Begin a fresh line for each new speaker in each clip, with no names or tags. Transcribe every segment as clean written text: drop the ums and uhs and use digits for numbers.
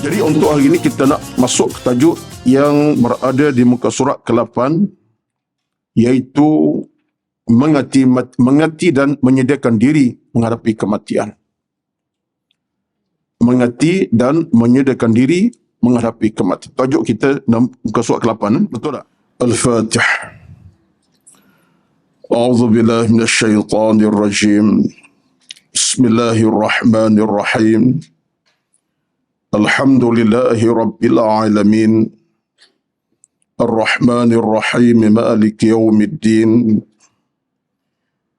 Jadi untuk hari ini kita nak masuk ke tajuk yang berada di muka surat ke-8, iaitu mengati dan menyediakan diri menghadapi kematian. Mengati dan menyediakan diri menghadapi kematian. Tajuk kita muka surat ke-8, betul tak? Al-Fatih. A'udzu billahi minasy syaithanir rajim. Bismillahirrahmanirrahim. Alhamdulillahi rabbil alamin. Ar-Rahmanir Rahim. Maliki yaumiddin.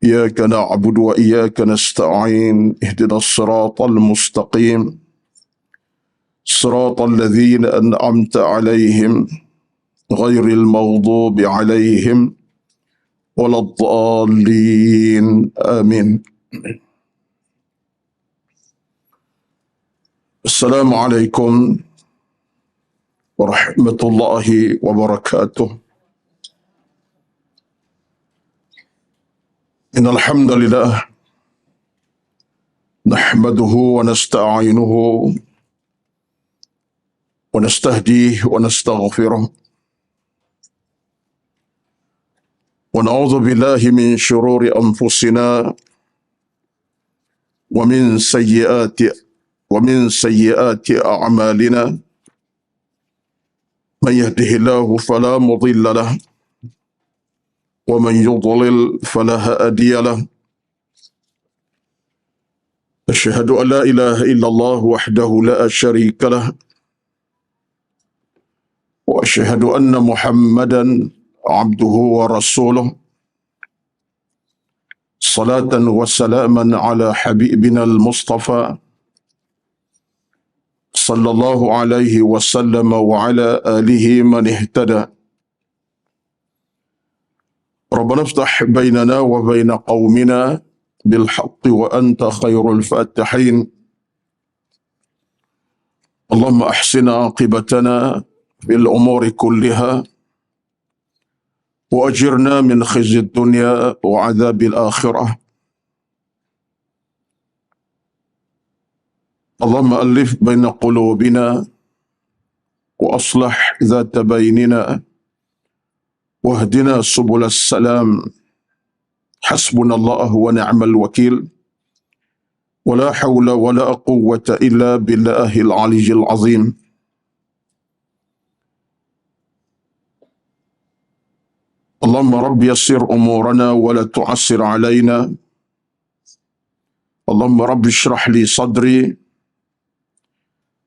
Iyyaka na'budu wa iyyaka nasta'in. Ihdinas siratal mustaqim. Siratal ladzina an'amta 'alaihim ghairil maghdubi 'alaihim waladdallin. Amin. Assalamualaikum warahmatullahi wabarakatuh. Innal hamdalillah nahmaduhu wa nasta'inuhu wa nastahdihi wa nastaghfiruh wa na'udzu billahi min shururi anfusina wa min sayyiati a'malina. Man yahdihillahu fala mudilla lahu wa man yudlil fala hadiya lahu. Asyhadu an la ilaha illallah wahdahu la syarika lahu wa asyhadu anna Muhammadan abduhu wa rasuluh. Salatan wa salaman ala habibina al-Mustafa sallallahu alaihi wasallam wa ala alihi man ihtada. Rabbana iftah bainana wa baina qaumina bil haqqi wa anta khairul fatihin. Allahumma ahsin aqibatana fil umuri kulliha wa ajirna min khizyid dunya wa adzabil akhirah. Allahumma alif baina qulubina wa aslah dhata bainina wahdina subulas salam. Hasbunallahu wa ni'mal wakil. Wa la hawla wa la quwwata illa billahil aliyyil azim. Allahumma rabbi yassir umurana wa la tu'assir alayna. Allahumma rabbi shrah li sadri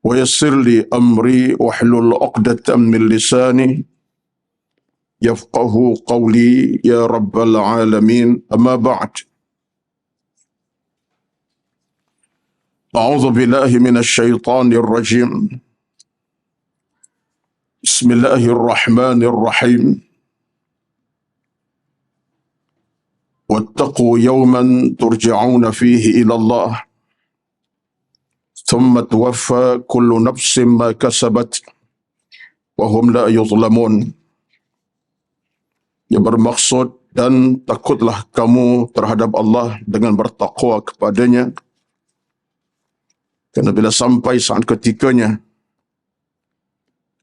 wa yassir li amri wahlul 'uqdatam min lisani yafqahu qawli ya rabbal alamin. Amma ba'd. A'udzu billahi minasy syaithanir rajim. Bismillahirrahmanirrahim. Wattaqu yawman turja'una fihi ila Allah thumma tuwaffa kullu nafsin ma kasabat wa hum la yuzlamun. Yang bermaksud, dan takutlah kamu terhadap Allah dengan bertakwa kepadanya, kerana bila sampai saat ketikanya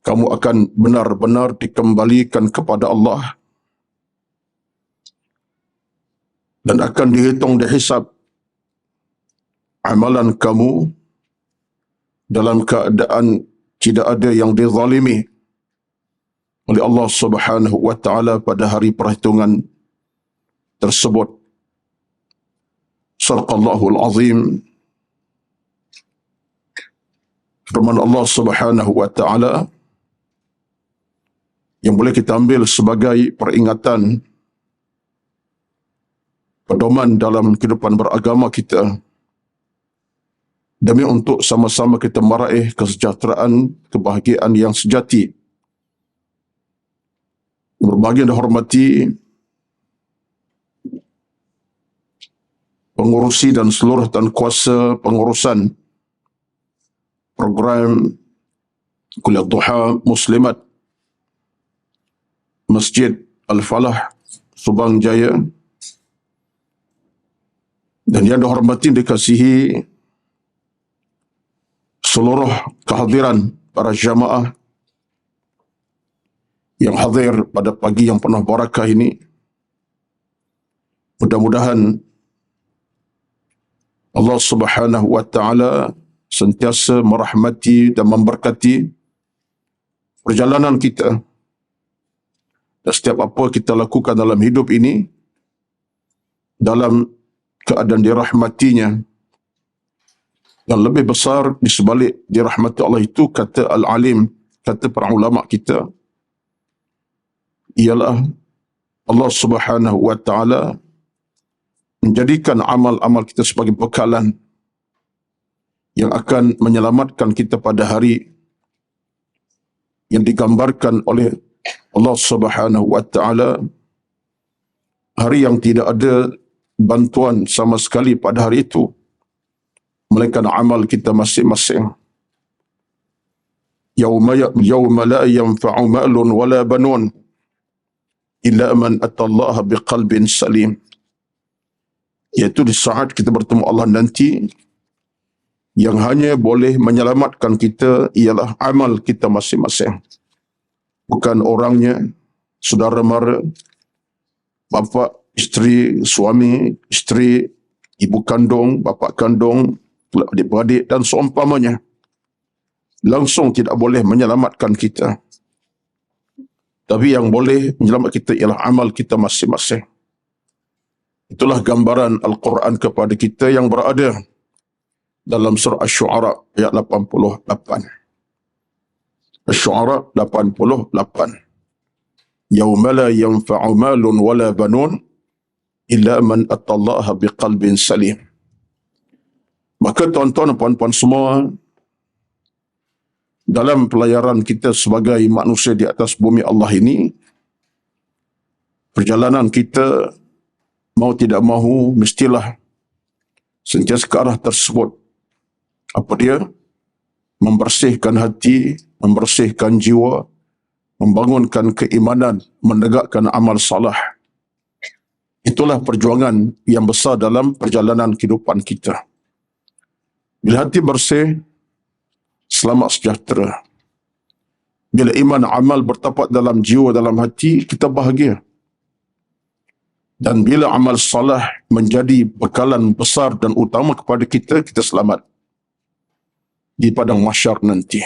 kamu akan benar-benar dikembalikan kepada Allah dan akan dihitung, dihisab amalan kamu dalam keadaan tidak ada yang dizalimi oleh Allah Subhanahu wa taala pada hari perhitungan tersebut. Sadaqallahul azim. Firman Allah Subhanahu wa taala yang boleh kita ambil sebagai peringatan, pedoman dalam kehidupan beragama kita, demi untuk sama-sama kita meraih kesejahteraan, kebahagiaan yang sejati. Berbahagia dan hormati pengurusi dan seluruh dan kuasa pengurusan program Kuliah Duha Muslimat Masjid Al-Falah Subang Jaya, dan yang dihormati dikasihi seluruh kehadiran para jamaah yang hadir pada pagi yang penuh barakah ini. Mudah-mudahan Allah Subhanahu wa taala sentiasa merahmati dan memberkati perjalanan kita dan setiap apa kita lakukan dalam hidup ini dalam keadaan dirahmatinya. Dan lebih besar di sebalik dirahmati Allah itu, kata Al-Alim, kata para ulama kita, ialah Allah Subhanahu wa taala menjadikan amal-amal kita sebagai bekalan yang akan menyelamatkan kita pada hari yang digambarkan oleh Allah Subhanahu wa taala, hari yang tidak ada bantuan sama sekali pada hari itu melainkan amal kita masing-masing. Yauma la yanfa'u malun wala banun illa man atallaha biqalbin salim. Iaitu di saat kita bertemu Allah nanti, yang hanya boleh menyelamatkan kita ialah amal kita masing-masing. Bukan orangnya, saudara mara, bapa, isteri, suami, isteri, ibu kandung, bapa kandung, adik-beradik dan seumpamanya. Langsung tidak boleh menyelamatkan kita. Tapi yang boleh menyelamatkan kita ialah amal kita masing-masing. Itulah gambaran Al-Quran kepada kita yang berada dalam surah Asy-Syu'ara ayat 88. Asy-Syu'ara 88. Yauma la yanfa'u malun wala banun illa man atallaha biqalbin salim. Maka tuan-tuan dan puan-puan semua, dalam pelayaran kita sebagai manusia di atas bumi Allah ini, perjalanan kita mau tidak mahu mestilah sentiasa ke arah tersebut. Apa dia? Membersihkan hati, membersihkan jiwa, membangunkan keimanan, menegakkan amal salah. Itulah perjuangan yang besar dalam perjalanan kehidupan kita. Bila hati bersih, selamat sejahtera. Bila iman amal bertapak dalam jiwa, dalam hati, kita bahagia. Dan bila amal salah menjadi bekalan besar dan utama kepada kita, kita selamat di padang mahsyar nanti.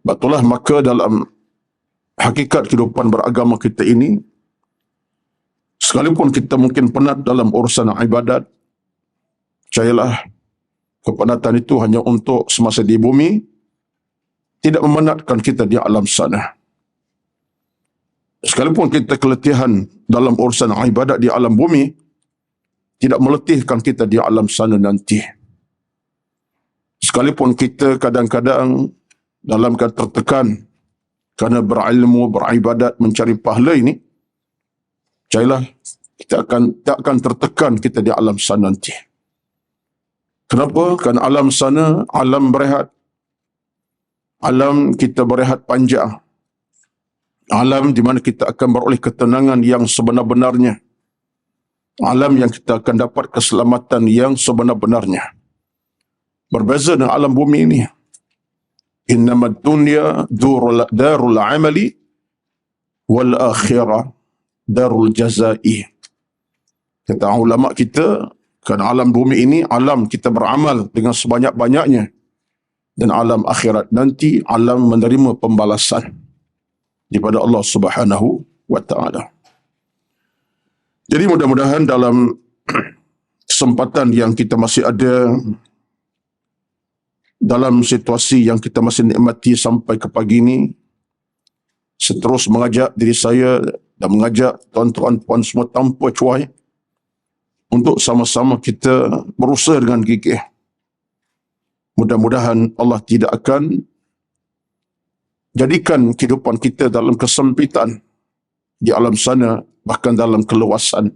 Betullah maka dalam hakikat kehidupan beragama kita ini, sekalipun kita mungkin penat dalam urusan ibadat, percayalah, kepenatan itu hanya untuk semasa di bumi, tidak memenatkan kita di alam sana. Sekalipun kita keletihan dalam urusan ibadat di alam bumi, tidak meletihkan kita di alam sana nanti. Sekalipun kita kadang-kadang dalam keadaan tertekan kerana berilmu, beribadat, mencari pahala ini, percayalah, kita tak akan tertekan kita di alam sana nanti. Kenapa? Kerana alam sana, alam berehat. Alam kita berehat panjang. Alam di mana kita akan beroleh ketenangan yang sebenar-benarnya. Alam yang kita akan dapat keselamatan yang sebenar-benarnya. Berbeza dengan alam bumi ini. Innamad dunya darul amali wal akhirah darul jazai. Kata ulama kita, kan alam bumi ini alam kita beramal dengan sebanyak-banyaknya, dan alam akhirat nanti alam menerima pembalasan daripada Allah Subhanahu wa taala. Jadi mudah-mudahan dalam kesempatan yang kita masih ada, dalam situasi yang kita masih nikmati sampai ke pagi ini, seterus mengajak diri saya dan mengajak tuan-tuan puan semua tanpa cuai untuk sama-sama kita berusaha dengan gigih. Mudah-mudahan Allah tidak akan jadikan kehidupan kita dalam kesempitan di alam sana, bahkan dalam keluasan,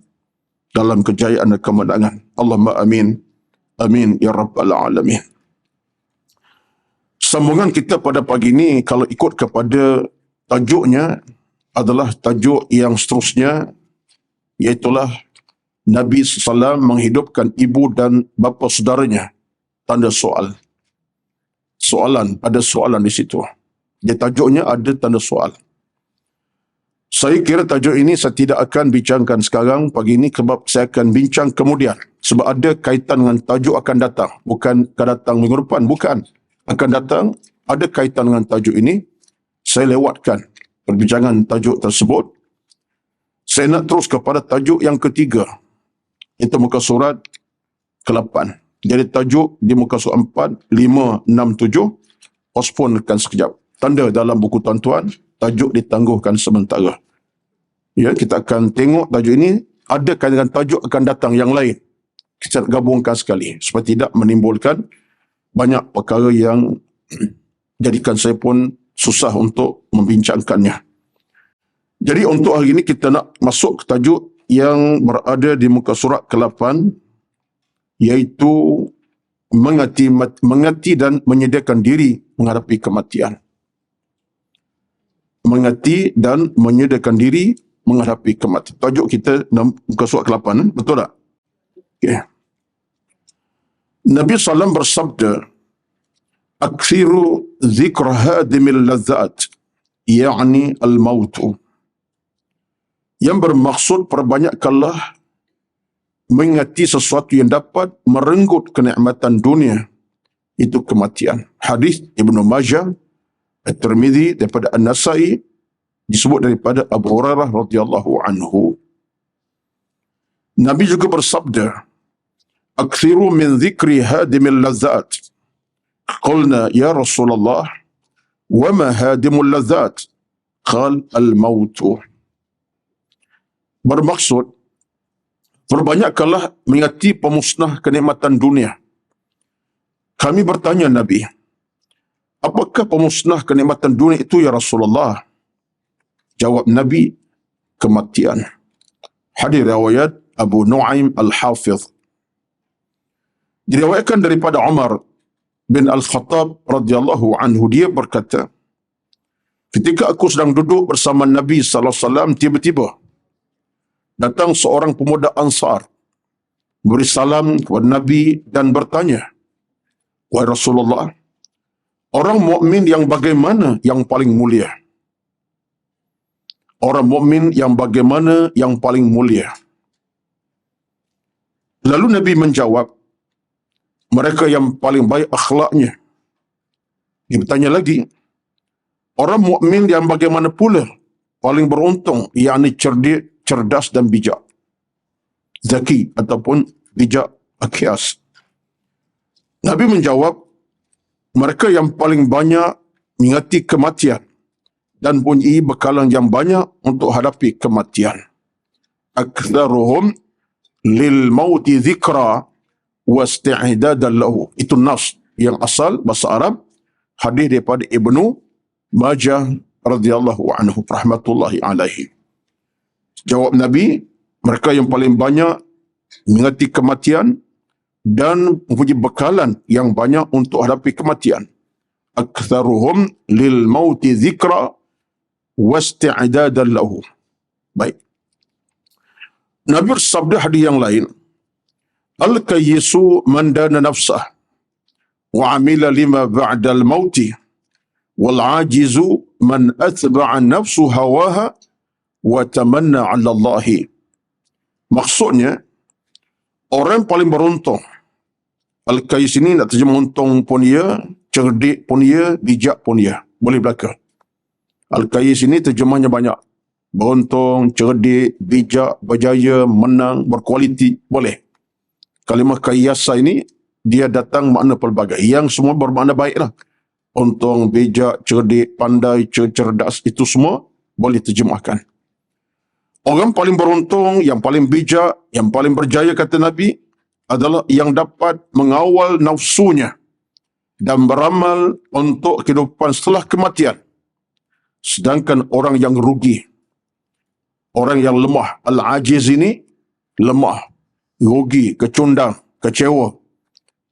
dalam kejayaan dan kemenangan. Allahumma amin. Amin ya rabbal alamin. Sambungan kita pada pagi ini, kalau ikut kepada tajuknya, adalah tajuk yang seterusnya, iaitulah Nabi SAW menghidupkan ibu dan bapa saudaranya. Tanda soal. soalan, ada soalan di situ. Dia tajuknya ada tanda soal. Saya kira tajuk ini saya tidak akan bincangkan sekarang pagi ini sebab saya akan bincang kemudian. Sebab ada kaitan dengan tajuk akan datang. Bukan akan datang minggu depan, bukan. Akan datang, ada kaitan dengan tajuk ini. Saya lewatkan perbincangan tajuk tersebut. Saya nak terus kepada tajuk yang ketiga. Itu muka surat ke-8. Jadi tajuk di muka surat 4, 5, 6, 7. Postponekan sekejap. Tanda dalam buku tuan-tuan, tajuk ditangguhkan sementara. Ya, kita akan tengok tajuk ini ada kaitan dengan tajuk akan datang yang lain. Kita gabungkan sekali supaya tidak menimbulkan banyak perkara yang jadikan saya pun susah untuk membincangkannya. Jadi untuk hari ini kita nak masuk ke tajuk yang berada di muka surat ke-8, iaitu mengati dan menyediakan diri menghadapi kematian. Mengati dan menyediakan diri menghadapi kematian. Tajuk kita muka surat ke-8, betul tak? Okay. Nabi SAW bersabda, "Akthiru zikra hadimil lazat, ya'ni al-mautu." Yang bermaksud perbanyakkanlah mengingati sesuatu yang dapat merenggut kenikmatan dunia, itu kematian. Hadis Ibnu Majah, At-Tirmidzi daripada An-Nasai, disebut daripada Abu Hurairah radhiyallahu anhu. Nabi juga bersabda, "Akthiru min zikri hadimil lazat." Qulna ya Rasulullah, wa ma hadimul lazat? Qal al-mautu. Bermaksud, perbanyakkanlah mengingati pemusnah kenikmatan dunia. Kami bertanya Nabi, apakah pemusnah kenikmatan dunia itu ya Rasulullah? Jawab Nabi, kematian. Hadis riwayat Abu Nuaim Al-Hafidh. Diriwayatkan daripada Umar bin Al-Khattab radhiyallahu anhu, dia berkata, ketika aku sedang duduk bersama Nabi sallallahu alaihi wasallam, tiba-tiba datang seorang pemuda Ansar, beri salam kepada Nabi dan bertanya, "Wahai Rasulullah, orang mukmin yang bagaimana yang paling mulia?" Orang mukmin yang bagaimana yang paling mulia? Lalu Nabi menjawab, mereka yang paling baik akhlaknya. Dia bertanya lagi, orang mukmin yang bagaimana pula paling beruntung, yakni cerdas dan bijak. Zaki ataupun bijak akias. Nabi menjawab, mereka yang paling banyak mengingati kematian dan punya bekalan yang banyak untuk hadapi kematian. Aktsaruhum lil mauti dzikra wa isti'dadan lahu. Itu nas yang asal bahasa Arab, hadis daripada Ibnu Majah radhiyallahu anhu rahmatullahi alaihi. Jawab Nabi, mereka yang paling banyak mengingati kematian dan mempunyai bekalan yang banyak untuk hadapi kematian. Aktsaruhum lil mauti dzikra wasti'dadan lahu. Baik. Nabi bersabda hadis yang lain, al-kayyisu man dana nafsah wa amila lima ba'dal mauti wal ajizu man atba'a nafsu hawaha wa tamanna 'ala Allahi. Maksudnya, orang paling beruntung. Al-Kayyis ini nak terjemah untung pun dia, cerdik pun dia, bijak pun dia. Boleh belaka. Al-Kayyis ini terjemahnya banyak. Beruntung, cerdik, bijak, berjaya, menang, berkualiti. Boleh. Kalimah kayyasa ini, dia datang makna pelbagai. Yang semua bermakna baiklah. Untung, bijak, cerdik, pandai, cerdas, itu semua boleh terjemahkan. Orang paling beruntung, yang paling bijak, yang paling berjaya, kata Nabi, adalah yang dapat mengawal nafsunya dan beramal untuk kehidupan setelah kematian. Sedangkan orang yang rugi, orang yang lemah, al-ajiz ini, lemah, rugi, kecundang, kecewa.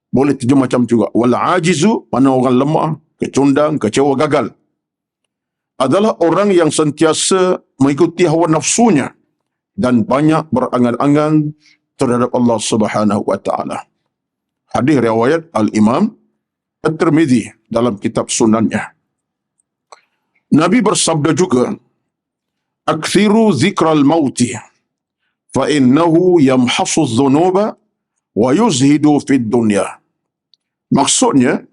Boleh terjemah macam juga. Wal-ajizu, mana orang lemah, kecundang, kecewa, gagal. Adalah orang yang sentiasa mengikuti hawa nafsunya dan banyak berangan-angan terhadap Allah Subhanahu wa taala. Hadis riwayat Al-Imam At-Tirmidzi dalam kitab sunannya. Nabi bersabda juga, "Aktsiru zikral mauti, fa innahu yamhasu dzunuba wa yuzhidu fid dunya." Maksudnya,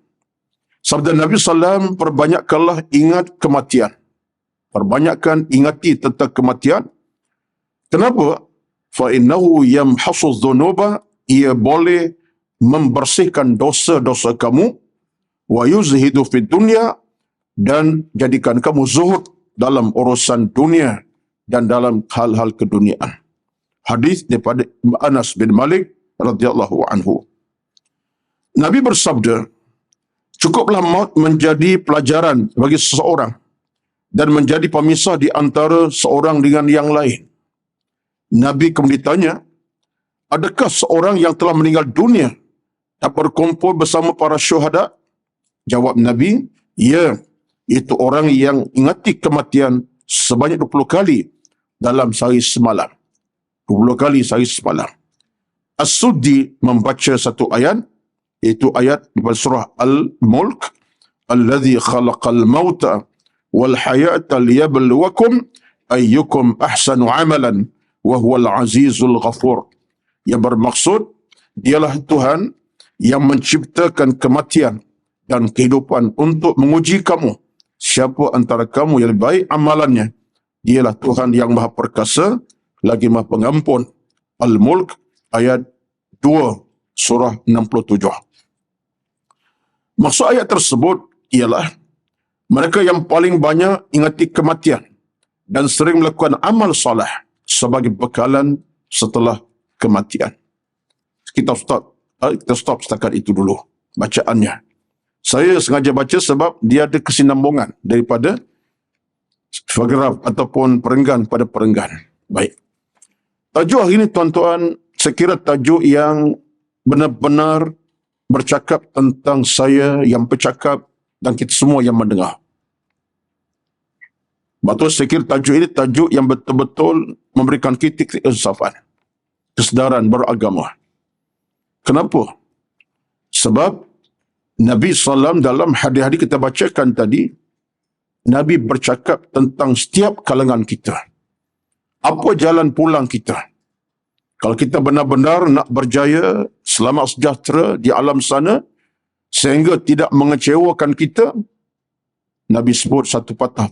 sabda Nabi SAW, perbanyakkanlah ingat kematian. Perbanyakkan ingati tentang kematian. Kenapa? Fa innahu yamhasu dzunuba, ia boleh membersihkan dosa-dosa kamu, wa yuzhidu fid dunya, dan jadikan kamu zuhud dalam urusan dunia dan dalam hal-hal keduniaan. Hadis daripada Anas bin Malik radhiyallahu anhu. Nabi bersabda, cukuplah maut menjadi pelajaran bagi seseorang dan menjadi pemisah di antara seorang dengan yang lain. Nabi kemudian ditanya, adakah seorang yang telah meninggal dunia tak berkumpul bersama para syuhada? Jawab Nabi, ya, itu orang yang ingati kematian sebanyak 20 kali dalam sehari semalam. 20 kali sehari semalam. As-Suddi membaca satu ayat, iaitu ayat daripada surah Al-Mulk, "Alladzi khalaqal mauta wal hayata liyabluwakum ayyukum ahsanu amalan wa huwal azizul ghafur." Yang bermaksud, dialah Tuhan yang menciptakan kematian dan kehidupan untuk menguji kamu. Siapa antara kamu yang lebih baik amalannya? Dialah Tuhan yang Maha Perkasa, lagi Maha Pengampun. Al-Mulk ayat 2 surah 67. Maksud ayat tersebut ialah mereka yang paling banyak ingati kematian dan sering melakukan amal soleh sebagai bekalan setelah kematian. Kita stop setakat itu dulu bacaannya. Saya sengaja baca sebab dia ada kesinambungan daripada paragraf ataupun perenggan pada perenggan. Baik. Tajuk hari ini, tuan-tuan, saya kira tajuk yang benar-benar bercakap tentang saya yang bercakap dan kita semua yang mendengar. Betul, saya kira tajuk ini tajuk yang betul-betul memberikan kita keinsafan, kesedaran beragama. Kenapa? Sebab Nabi SAW dalam hadis-hadis kita bacakan tadi, Nabi bercakap tentang setiap kalangan kita. Apa jalan pulang kita? Kalau kita benar-benar nak berjaya, selamat sejahtera di alam sana, sehingga tidak mengecewakan kita, Nabi sebut satu patah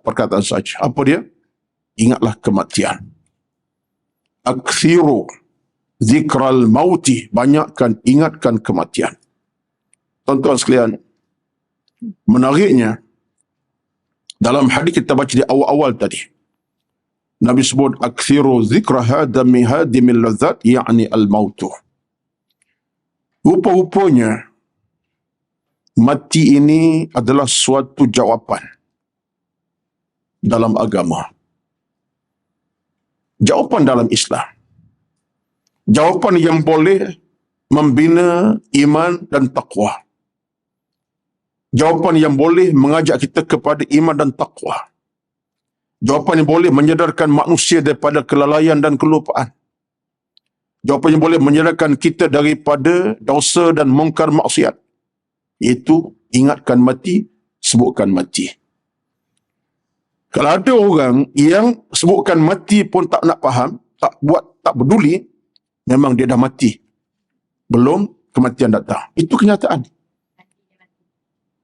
perkataan saja. Apa dia? Ingatlah kematian. Aktsiru zikral mauti, banyakkan ingatkan kematian. Tuan-tuan sekalian, menariknya, dalam hadis kita baca di awal-awal tadi, Nabi sebut aktsiru zikra hadami hadimil ladzat, yakni al-mautu. Rupa-rupanya mati ini adalah suatu jawapan dalam agama. Jawapan dalam Islam. Jawapan yang boleh membina iman dan taqwa. Jawapan yang boleh mengajak kita kepada iman dan taqwa. Jawapan yang boleh menyadarkan manusia daripada kelalaian dan kelupaan. Jawapan yang boleh menyadarkan kita daripada dosa dan mungkar maksiat. Iaitu ingatkan mati, sebutkan mati. Kalau ada orang yang sebutkan mati pun tak nak faham, tak peduli, memang dia dah mati. Belum kematian datang. Itu kenyataan.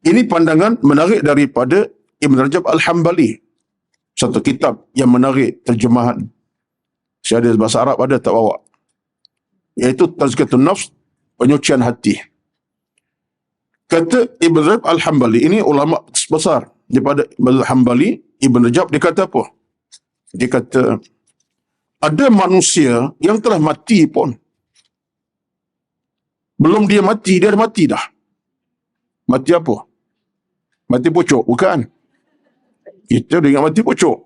Ini pandangan menarik daripada Ibn Rajab Al-Hambali. Satu kitab yang menarik terjemahan. Saya ada bahasa Arab, ada tak bawa. Iaitu Tazkiyatun Nafs, penyucian hati. Kata Ibn Rajab Al-Hambali, ini ulama besar daripada Ibn Al-Hambali, Ibn Rajab, dia kata apa? Dia kata, ada manusia yang telah mati pun. Belum dia mati, dia dah mati dah. Mati apa? Mati pucuk? Bukan. Kita dengar mati pucuk.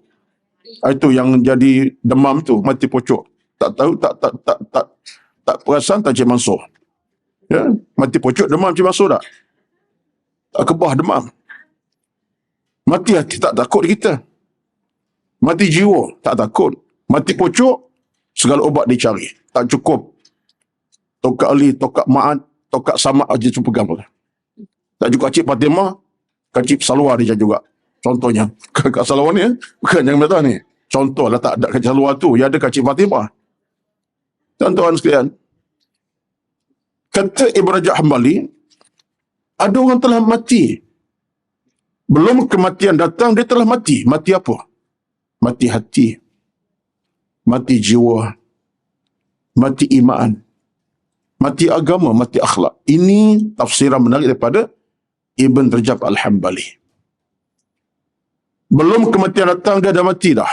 Itu yang jadi demam tu, mati pucuk. Tak tahu, tak perasan, tak cik masuk. Ya? Mati pucuk, demam cik masuk tak? Tak kebah demam. Mati hati, tak takut kita. Mati jiwa, tak takut. Mati pucuk, segala ubat dicari. Tak cukup. Tokak ali, tokak ma'at, tokak sama aja tu pegang. Tajuk Kacip Fatimah, Kacip Salwa dia juga. Contohnya. Kak Salwa ni, bukan yang betul ni. Contoh lah, tak ada Kacip Salwa tu. Ya ada Kacip Fatimah. Tuan-tuan sekalian, kata Ibn Rajab Hambali, ada orang telah mati. Belum kematian datang, dia telah mati. Mati apa? Mati hati. Mati jiwa. Mati iman. Mati agama, mati akhlak. Ini tafsiran menarik daripada Ibn Rajab Al-Hambali. Belum kematian datang, dia dah mati dah.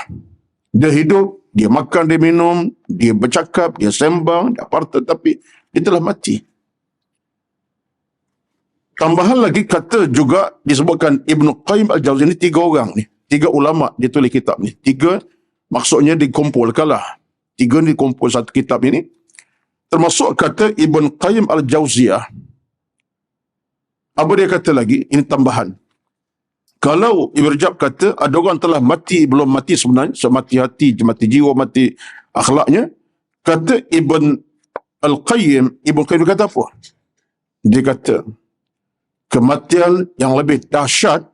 Dia hidup, dia makan, dia minum, dia bercakap, dia sembang, dia apa, tapi dia telah mati. Tambahan lagi kata juga disebutkan Ibn Qayyim Al-Jawziyah ni 3 orang ni. 3 ulama dia tulis kitab ni. 3 maksudnya dikumpulkanlah. 3 ni dikumpul satu kitab ini. Termasuk kata Ibn Qayyim Al-Jawziyah. Apa dia kata lagi? Ini tambahan. Kalau Ibn Rajab kata ada orang telah mati belum mati sebenarnya, mati hati, mati jiwa, mati akhlaknya. Kata Ibn Al-Qayyim, Ibn Qayyim kata apa? Dia kata kematian yang lebih dahsyat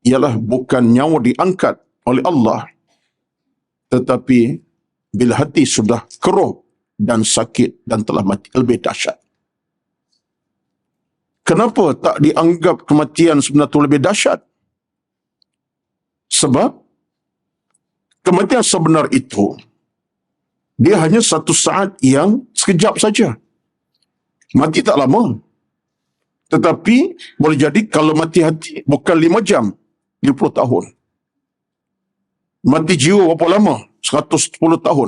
ialah bukan nyawa diangkat oleh Allah, tetapi bila hati sudah keruh dan sakit dan telah mati, lebih dahsyat. Kenapa tak dianggap kematian sebenar itu lebih dahsyat? Sebab kematian sebenar itu, dia hanya satu saat yang sekejap saja. Mati tak lama. Tetapi boleh jadi kalau mati hati bukan 5 jam, 50 tahun. Mati jiwa berapa lama? 110 tahun.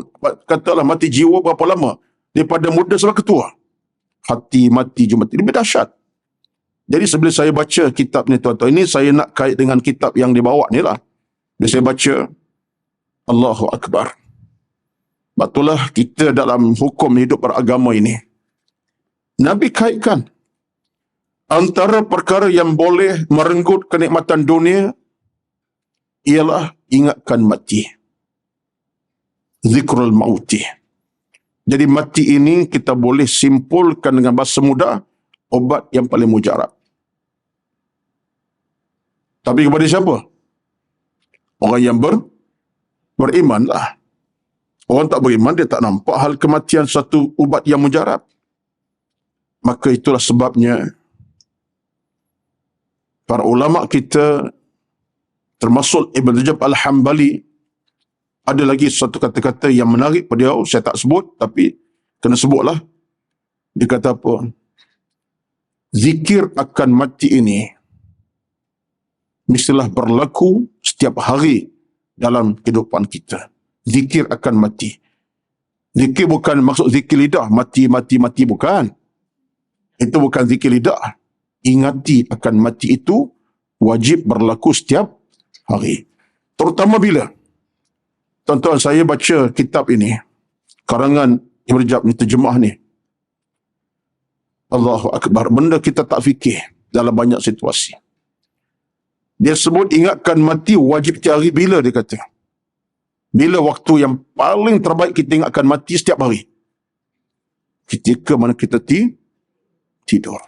Katalah mati jiwa berapa lama? Daripada muda sampai ketua. Hati mati jiwa mati. Lebih dahsyat. Jadi sebelum saya baca kitab ni tuan-tuan, ini saya nak kait dengan kitab yang dibawa ni lah. Bila saya baca, Allahu Akbar. Betullah kita dalam hukum hidup beragama ini, Nabi kaitkan antara perkara yang boleh merenggut kenikmatan dunia ialah ingatkan mati. Zikrul mauti. Jadi mati ini kita boleh simpulkan dengan bahasa mudah, obat yang paling mujarab. Tapi kepada siapa? Orang yang beriman lah. Orang tak beriman, dia tak nampak hal kematian satu ubat yang mujarab. Maka itulah sebabnya para ulama kita, termasuk Ibn Rajab Al-Hambali, ada lagi satu kata-kata yang menarik pada dia, saya tak sebut, tapi kena sebutlah. Dia kata apa? Zikir akan mati ini mestilah berlaku setiap hari dalam kehidupan kita. Zikir akan mati. Zikir bukan maksud zikir lidah, mati, bukan. Itu bukan zikir lidah. Ingati akan mati itu wajib berlaku setiap hari. Terutama bila? Tuan-tuan, saya baca kitab ini, karangan Ibn Rajab ni, terjemah ni. Allahu Akbar. Benda kita tak fikir dalam banyak situasi. Dia sebut ingatkan mati wajib tiap hari. Bila dia kata? Bila waktu yang paling terbaik kita ingatkan mati setiap hari? Ketika mana kita tidur.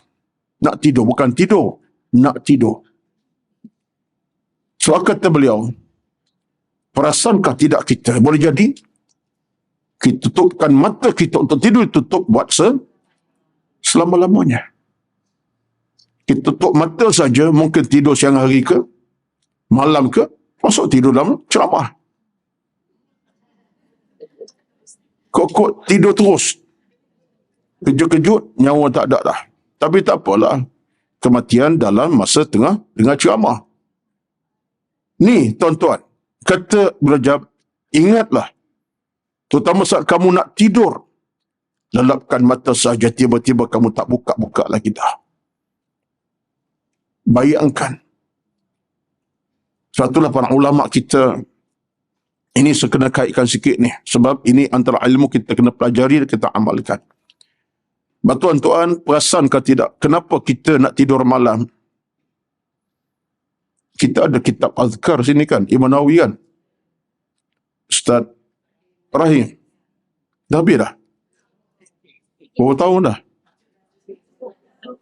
Nak tidur, bukan tidur. Nak tidur. So kata beliau, perasaankah tidak kita boleh jadi kita tutupkan mata kita untuk tidur, tutup buat selama-lamanya. Kita tutup mata saja, mungkin tidur siang hari ke, malam ke, masuk tidur dalam ceramah. Kok tidur terus. Kejut-kejut, nyawa tak ada dah. Tapi tak apalah. Kematian dalam masa tengah dengar ceramah. Ni tuan-tuan, kata Rajab, ingatlah. Terutama saat kamu nak tidur, lelapkan mata saja, tiba-tiba kamu tak buka-buka lagi dah. Bayangkan. Sebab itulah para ulama kita, ini saya kena kaitkan sikit ni. Sebab ini antara ilmu kita kena pelajari dan kita amalkan. Tuan-tuan, perasankah tidak, kenapa kita nak tidur malam? Kita ada kitab azkar sini kan, Imam Nawawi kan? Ustaz Rahim. Dah habis dah? Berapa tahun dah?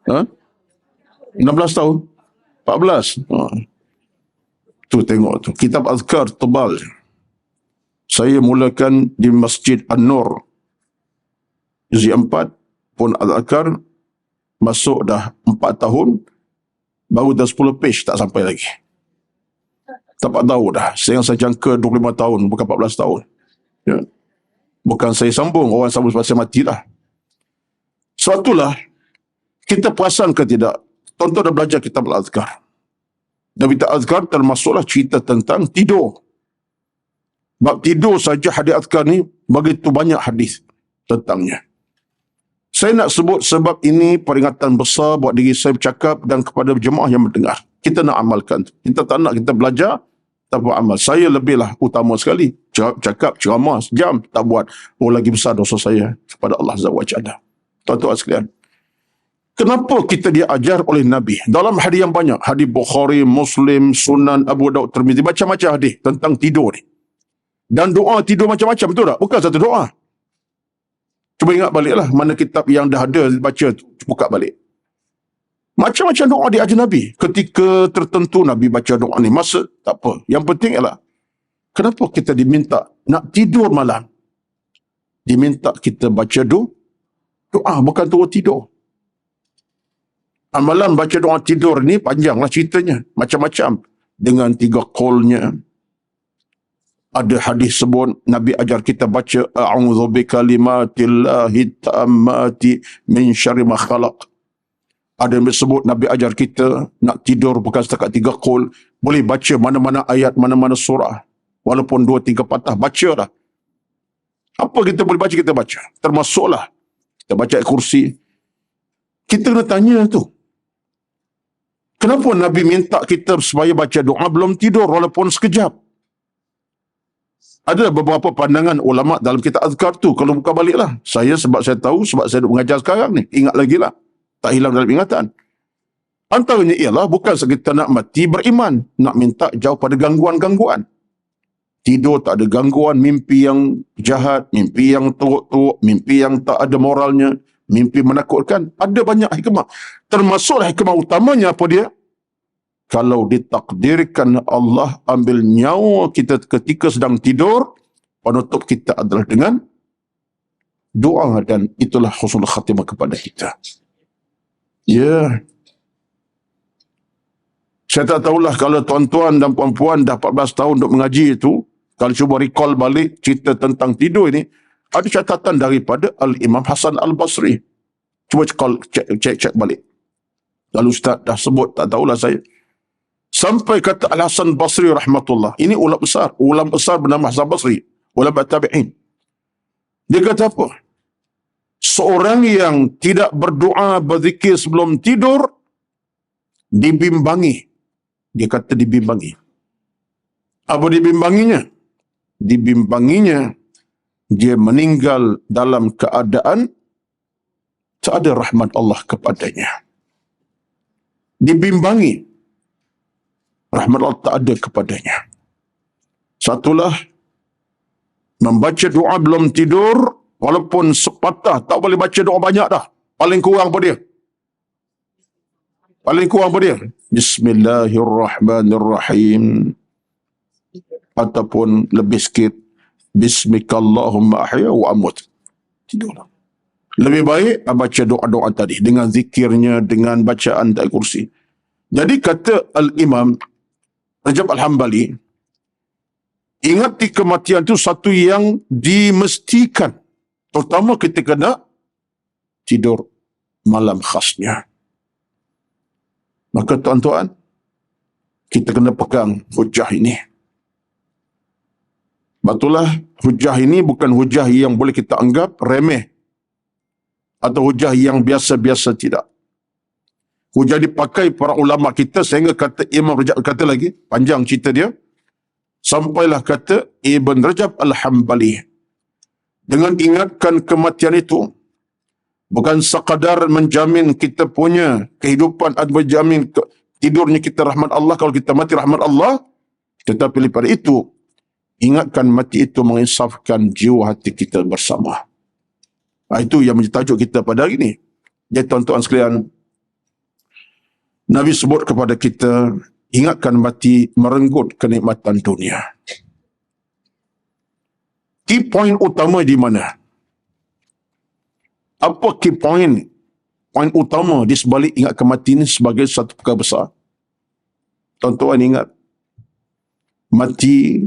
Ha? 16 tahun? 14? Tu tengok tu. Kitab Azkar tebal. Saya mulakan di Masjid An-Nur. Juz'i 4 pun Azkar. Masuk dah 4 tahun. Baru dah 10 page tak sampai lagi. Tak tahu dah. Saya jangka 25 tahun, bukan 14 tahun. Ya. Bukan saya sambung, orang sambung sampai saya mati lah. Sebab itulah, kita perasan ke tidak? Tonton dan belajar kitab Al-Azkar. Dan kitab Al-Azkar termasuklah cerita tentang tidur. Bab tidur saja hadis Azkar ni begitu banyak hadis tentangnya. Saya nak sebut sebab ini peringatan besar buat diri saya bercakap dan kepada jemaah yang mendengar. Kita nak amalkan. Kita tak nak kita belajar, tak buat amal. Saya lebihlah utama sekali. Cakap ceramah sejam, tak buat. Oh, lagi besar dosa saya kepada Allah Azza wa Jalla. Tuan-tuan sekalian. Kenapa kita diajar oleh Nabi? Dalam hadis yang banyak. Hadis Bukhari, Muslim, Sunan, Abu Daud, Tirmizi. Macam-macam hadis tentang tidur ni. Dan doa tidur macam-macam, betul tak? Bukan satu doa. Cuba ingat baliklah mana kitab yang dah ada baca tu, buka balik. Macam-macam doa diajar Nabi. Ketika tertentu Nabi baca doa ni, masa tak apa. Yang penting ialah kenapa kita diminta nak tidur malam? Diminta kita baca doa, bukan turun tidur. Amalan baca doa tidur ni panjanglah ceritanya, macam-macam dengan 3 qaulnya. Ada hadis sebut Nabi ajar kita baca a'udzu bikalimatillahi tammati min syarri ma khalaq. Ada yang sebut Nabi ajar kita nak tidur bukan setakat 3 qaul, boleh baca mana-mana ayat, mana-mana surah. Walaupun 2-3 patah, bacalah. Apa kita boleh baca, kita baca. Termasuklah kita baca ayat kursi. Kita kena tanya tu. Kenapa Nabi minta kita supaya baca doa belum tidur walaupun sekejap? Ada beberapa pandangan ulama dalam kitab Azkar tu. Kalau buka baliklah. Sebab saya tahu, sebab saya mengajar sekarang ni. Ingat lagi lah. Tak hilang dalam ingatan. Antaranya ialah bukan kita nak mati beriman. Nak minta jauh pada gangguan-gangguan. Tidur tak ada gangguan. Mimpi yang jahat. Mimpi yang teruk-teruk. Mimpi yang tak ada moralnya. Mimpi menakutkan. Ada banyak hikmah. Termasuklah hikmah utamanya apa dia? Kalau ditakdirkan Allah ambil nyawa kita ketika sedang tidur, penutup kita adalah dengan doa, dan itulah husnul khatimah kepada kita. Ya. Saya tak tahulah kalau tuan-tuan dan puan-puan dah 14 tahun duk mengaji itu, kalau cuba recall balik cerita tentang tidur ini, ada catatan daripada Al-Imam Hasan Al-Basri. Cuba cek balik. Kalau Ustaz dah sebut, tak tahulah saya. Sampai kata Al-Hasan Basri rahmatullah. Ini ulama besar bernama Hasan Basri. Ulama tabi'in. Dia kata apa? Seorang yang tidak berdoa, berzikir sebelum tidur, dibimbangi. Dia kata dibimbangi. Apa dibimbanginya? Dibimbanginya, dia meninggal dalam keadaan tak ada rahmat Allah kepadanya. Dibimbangi. Rahmat Allah tak ada kepadanya. Satulah, membaca doa belum tidur, walaupun sepatah, tak boleh baca doa banyak dah. Paling kurang apa dia? Bismillahirrahmanirrahim. Ataupun lebih sikit, Bismikallahumma ahya wa amut. Tidurlah. Lebih baik baca doa-doa tadi, dengan zikirnya, dengan bacaan ayat kursi. Jadi kata Al-Imam Rajab Al-Hambali, ingati kematian itu satu yang dimestikan, terutama ketika nak tidur malam khasnya. Maka tuan-tuan, kita kena pegang hujah ini. Betullah, hujah ini bukan hujah yang boleh kita anggap remeh atau hujah yang biasa-biasa, tidak. Hujah dipakai para ulama kita sehingga kata Imam Rajab, kata lagi, panjang cerita dia, sampailah kata Ibn Rajab Al-Hambali, dengan ingatkan kematian itu, bukan sekadar menjamin kita punya kehidupan atau menjamin tidurnya kita rahmat Allah, kalau kita mati rahmat Allah, tetapi daripada itu, ingatkan mati itu menginsafkan jiwa hati kita bersama. Itu yang menjadi tajuk kita pada hari ini. Jadi tuan-tuan sekalian, Nabi sebut kepada kita, ingatkan mati merenggut kenikmatan dunia. Key point utama di mana? Apa key point? Poin utama di sebalik ingatkan mati ini sebagai satu perkara besar. Tuan-tuan ingat, mati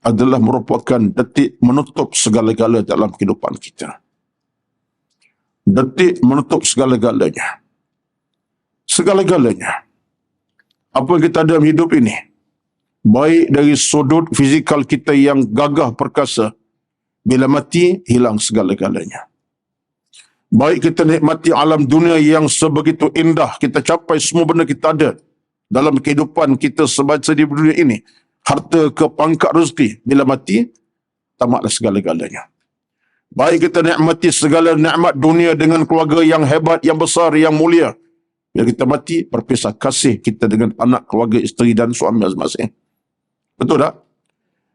adalah merupakan detik menutup segala-gala dalam kehidupan kita. Detik menutup segala-galanya. Segala-galanya. Apa yang kita ada dalam hidup ini, baik dari sudut fizikal kita yang gagah perkasa, bila mati, hilang segala-galanya. Baik kita nikmati alam dunia yang sebegitu indah, kita capai semua benda kita ada dalam kehidupan kita semasa di dunia ini. Harta ke pangkat rezeki, bila mati, tamatlah segala-galanya. Baik kita nikmati segala nikmat dunia dengan keluarga yang hebat, yang besar, yang mulia. Bila kita mati, berpisah kasih kita dengan anak, keluarga, isteri dan suami masing-masing. Betul tak?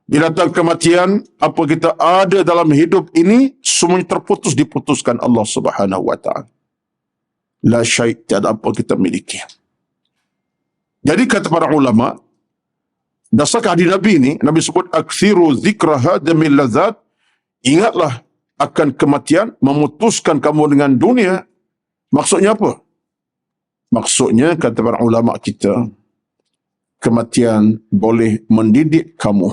Bila datang kematian, apa kita ada dalam hidup ini, semuanya terputus, diputuskan Allah Subhanahu wa ta'ala. La syai', tiada apa kita miliki. Jadi kata para ulama, dasar hadis Nabi ini, Nabi sebut, akthiru zikra hadamil lazat, ingatlah akan kematian, memutuskan kamu dengan dunia. Maksudnya apa? Maksudnya, kata para ulama kita, kematian boleh mendidik kamu.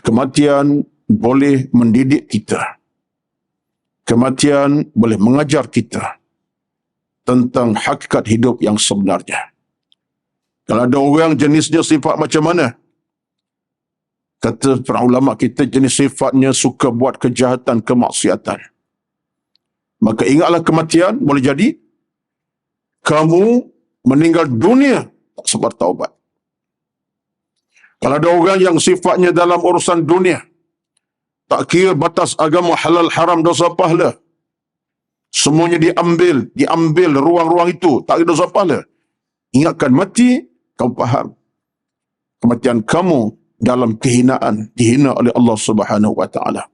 Kematian boleh mendidik kita. Kematian boleh mengajar kita tentang hakikat hidup yang sebenarnya. Kalau ada orang jenisnya sifat macam mana? Kata para ulama kita, jenis sifatnya suka buat kejahatan, kemaksiatan. Maka ingatlah kematian, boleh jadi kamu meninggal dunia tak sempat taubat. Kalau ada orang yang sifatnya dalam urusan dunia, tak kira batas agama, halal, haram, dosa, pahala, semuanya diambil ruang-ruang itu, tak ada dosa, pahala. Ingatkan mati, kamu faham. Kematian kamu dalam kehinaan, dihina oleh Allah Subhanahu wa ta'ala.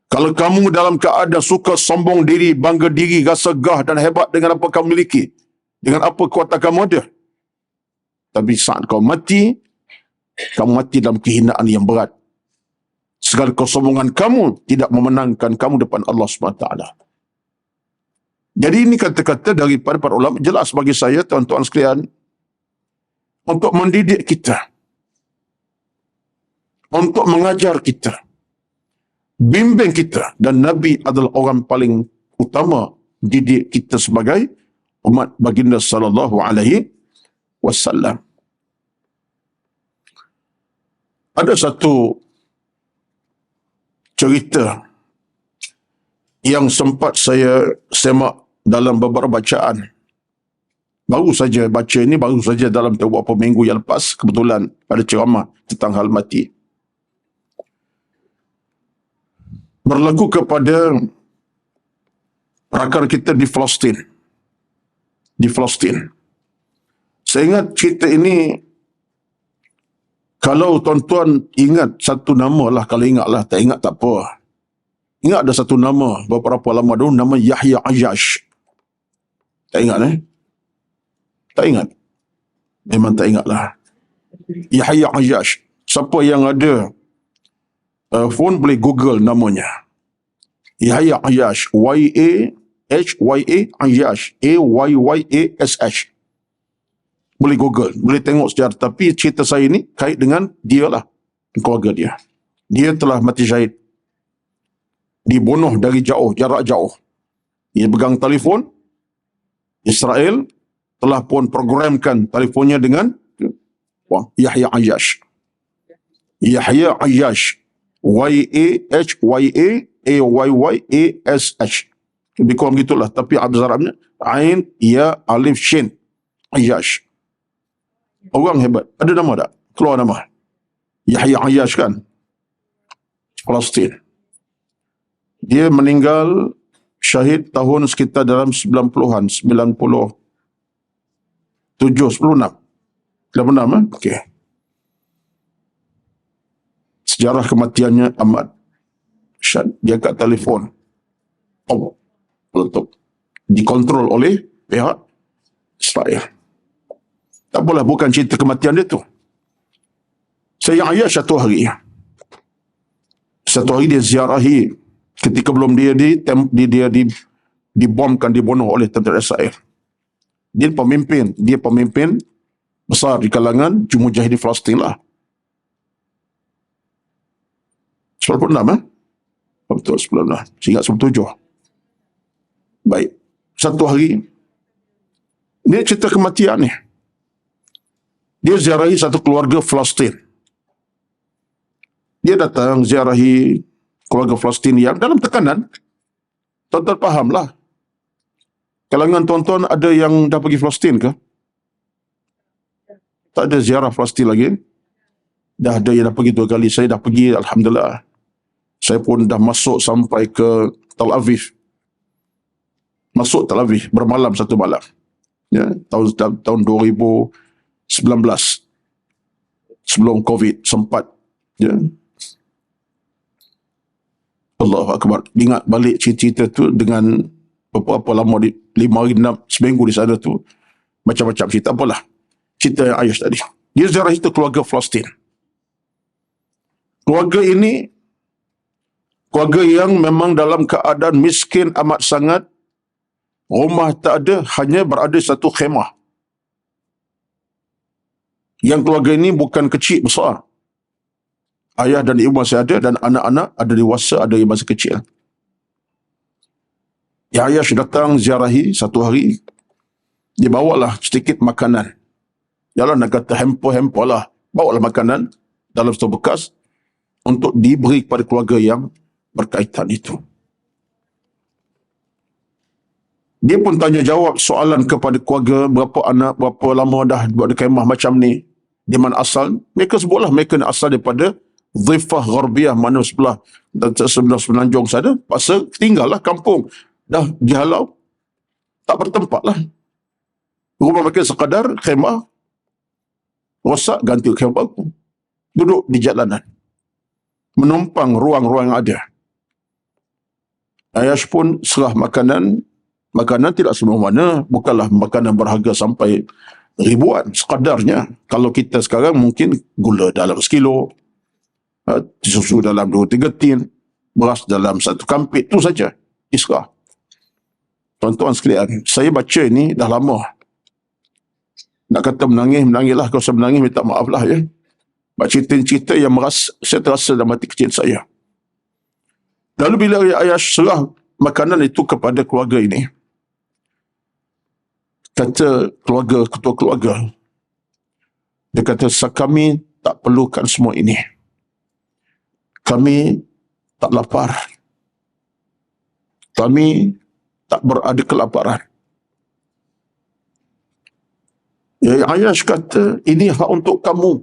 Kalau kamu dalam keadaan suka sombong diri, bangga diri, rasa gah dan hebat dengan apa kamu miliki, dengan apa kekuatan kamu ada, tapi saat kau mati, kamu mati dalam kehinaan yang berat. Segala kesombongan kamu tidak memenangkan kamu depan Allah SWT. Jadi ini kata-kata daripada para ulama, jelas bagi saya, tuan-tuan sekalian, untuk mendidik kita, untuk mengajar kita, bimbing kita. Dan Nabi adalah orang paling utama didik kita sebagai umat baginda sallallahu alaihi wasallam. Ada satu cerita yang sempat saya semak dalam beberapa bacaan. Baru saja baca ini, baru saja dalam beberapa minggu yang lepas, kebetulan ada ceramah tentang hal mati. Berlaku kepada rakan kita di Palestin. Di Palestin. Saya ingat cerita ini, kalau tuan-tuan ingat satu nama lah, kalau ingatlah, tak ingat tak apa. Ingat ada satu nama, beberapa lama dulu, nama Yahya Ayyash. Tak ingat Tak ingat? Memang tak ingatlah. Yahya Ayyash. Siapa yang ada phone boleh Google namanya. Yahya Ayyash. Y-A-H-Y-A Ayyash. A-Y-Y-A-S-H. Boleh Google, boleh tengok sejarah. Tapi cerita saya ini kait dengan dia lah, keluarga dia. Dia telah mati syahid. Dibunuh dari jauh, jarak jauh. Dia pegang telefon. Israel telah pun programkan telefonnya dengan Yahya Ayyash. Yahya Ayyash. Y-A-H-Y-A A-Y-Y-A-S-H. Lebih kurang begitulah. Tapi Abdul Arabnya Ain, Ya, Alif, Shin. Ayyash. Orang hebat. Ada nama tak? Keluar nama. Yahya Ayyash kan? Palestin. Dia meninggal syahid tahun sekitar dalam 90-an. 97, 96. 96 Okey. Sejarah kematiannya amat syad. Dia kat telefon. Oh, meletup. dikontrol oleh pihak Israel. Tak apalah, bukan cerita kematian dia tu. Saya ayah satu hari dia ziarahi ketika belum dia dibomkan, dibunuh oleh tentera Israel. Dia pemimpin besar di kalangan Mujahidin Palestin lah. 96 betul, 96. Saya ingat 97. Baik. Satu hari, dia cerita kematian ni. Dia ziarahi satu keluarga Palestin. Dia datang ziarahi keluarga Palestin yang dalam tekanan. Tuan-tuan fahamlah. Kalangan tuan-tuan ada yang dah pergi Palestin ke? Tak ada ziarah Palestin lagi? Dah ada yang dah pergi 2 kali. Saya dah pergi, alhamdulillah. Saya pun dah masuk sampai ke Tel Aviv. Masuk Tel Aviv, bermalam satu malam. Ya, tahun 2019. Sebelum COVID sempat. Ya. Allahu Akbar. Ingat balik cerita tu dengan berapa lama, 5 hari, 6, seminggu di sana tu. Macam-macam cerita. Apalah. Cerita yang Ayush tadi. Dia ziarah itu keluarga Palestin. Keluarga ini, keluarga yang memang dalam keadaan miskin amat sangat. Rumah tak ada, hanya berada satu khemah. Yang keluarga ini bukan kecil, besar. Ayah dan ibu masih ada, dan anak-anak ada dewasa, ada yang masih kecil. Ya, ayah datang ziarahi satu hari. Dia bawalah sedikit makanan. Yalah, nak kata hamper lah. Bawalah makanan dalam satu bekas untuk diberi kepada keluarga yang berkaitan itu. Dia pun tanya jawab soalan kepada keluarga, berapa anak, berapa lama dah buat di kemah macam ni, di mana asal. Mereka sebutlah mereka asal daripada Dhifah Gharbiyah, mana sebelah semenanjung sana. Pasal tinggallah kampung. Dah dihalau, tak bertempat lah. Rumah mereka sekadar khemah, rosak, ganti khemah baru. Duduk di jalanan, menumpang ruang-ruang yang ada. Ayash pun serah makanan. Makanan tidak semua mana, bukanlah makanan berharga sampai ribuan, sekadarnya. Kalau kita sekarang mungkin gula dalam sekilo, susu dalam 2-3 tin, beras dalam 1 kampit, tu saja israh. Tuan-tuan sekalian, saya baca ini dah lama. Nak kata menangislah. Kalau saya menangis, minta maaf lah ya. Cerita-cerita yang saya terasa dalam hati kecil saya. Lalu bila ayah serah makanan itu kepada keluarga ini, kata ketua keluarga, dia kata, kami tak perlukan semua ini. Kami tak lapar. Kami tak berada kelaparan. Ya, Ayash kata, ini hak untuk kamu.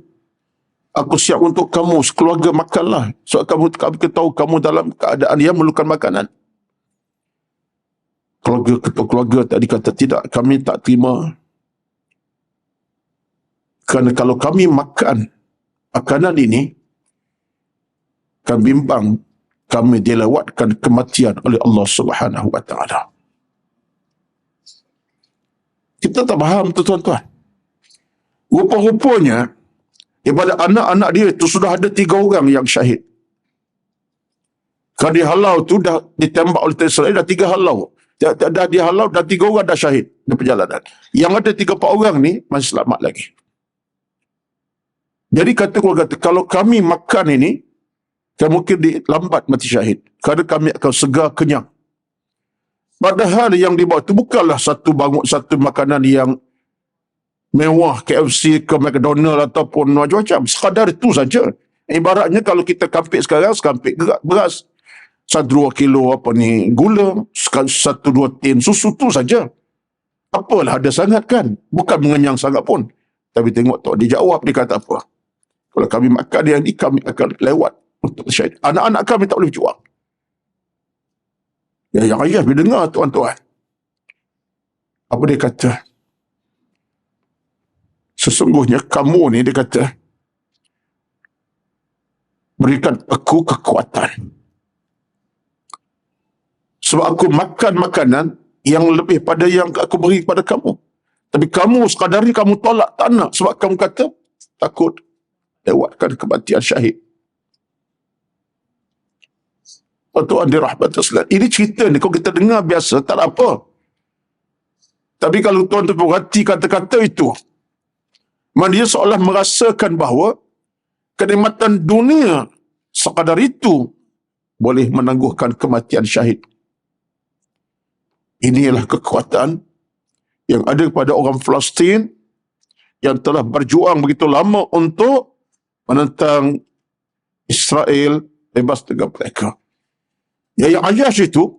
Aku siap untuk kamu, sekeluarga makanlah. Sebab kamu tahu kamu dalam keadaan yang memerlukan makanan. Ketua keluarga tadi kata, tidak, kami tak terima. Kerana kalau kami makan makanan ini, kami bimbang kami dilewatkan kematian oleh Allah Subhanahu wa Ta'ala. Kita tak faham tu tuan-tuan. Rupa-rupanya daripada anak-anak dia itu sudah ada 3 orang yang syahid. Kalau dihalau tu dah ditembak oleh Israel, dah 3 halau. Dah dihalau, dah 3 orang dah syahid di perjalanan. Yang ada 3-4 orang ni masih selamat lagi. Jadi kata keluarga, kalau kami makan ini, kan mungkin lambat mati syahid. Kerana kami akan segar kenyang. Padahal yang dibawa itu bukanlah satu makanan yang mewah, KFC ke McDonald ataupun macam-macam. Sekadar itu saja. Ibaratnya kalau kita kampik sekarang, sekampik beras. 1-2 kilo gula, 1-2 tin susu tu saja. Apalah ada sangat kan? Bukan mengenyang sangat pun. Tapi tengok tu, dia jawab, dia kata apa? Kalau kami makan dia ni, kami akan lewat untuk syahid. Anak-anak kami tak boleh berjuang. Ya, yang ayah bila dengar tuan-tuan, apa dia kata? Sesungguhnya kamu ni, dia kata, berikan aku kekuatan. Sebab aku makan makanan yang lebih pada yang aku beri kepada kamu. Tapi kamu sekadar ni kamu tolak, tak nak, sebab kamu kata takut lewatkan kematian syahid. Tuan dirahmati sekalian. Ini cerita ni kalau kita dengar biasa tak ada apa. Tapi kalau tuan terperhati kata-kata itu, dia seolah merasakan bahawa kenikmatan dunia sekadar itu boleh menangguhkan kematian syahid. Inilah kekuatan yang ada kepada orang Palestin yang telah berjuang begitu lama untuk menentang Israel bebas dengan mereka. Yahya Ayyash itu,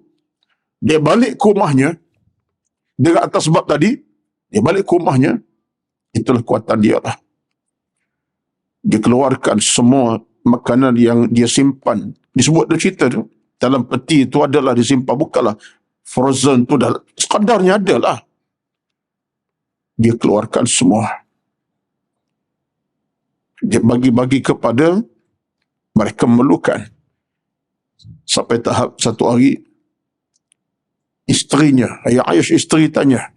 dia balik ke rumahnya, dengan atas sebab tadi, dia balik ke rumahnya, itulah kekuatan dia lah. Dia keluarkan semua makanan yang dia simpan. Disebut dia cerita tu, dalam peti itu adalah disimpan, bukanlah frozen tu dah, sekadarnya adalah. Dia keluarkan semua. Dia bagi-bagi kepada mereka memerlukan. Sampai tahap satu hari, isterinya, Yahya Ayyash isteri tanya,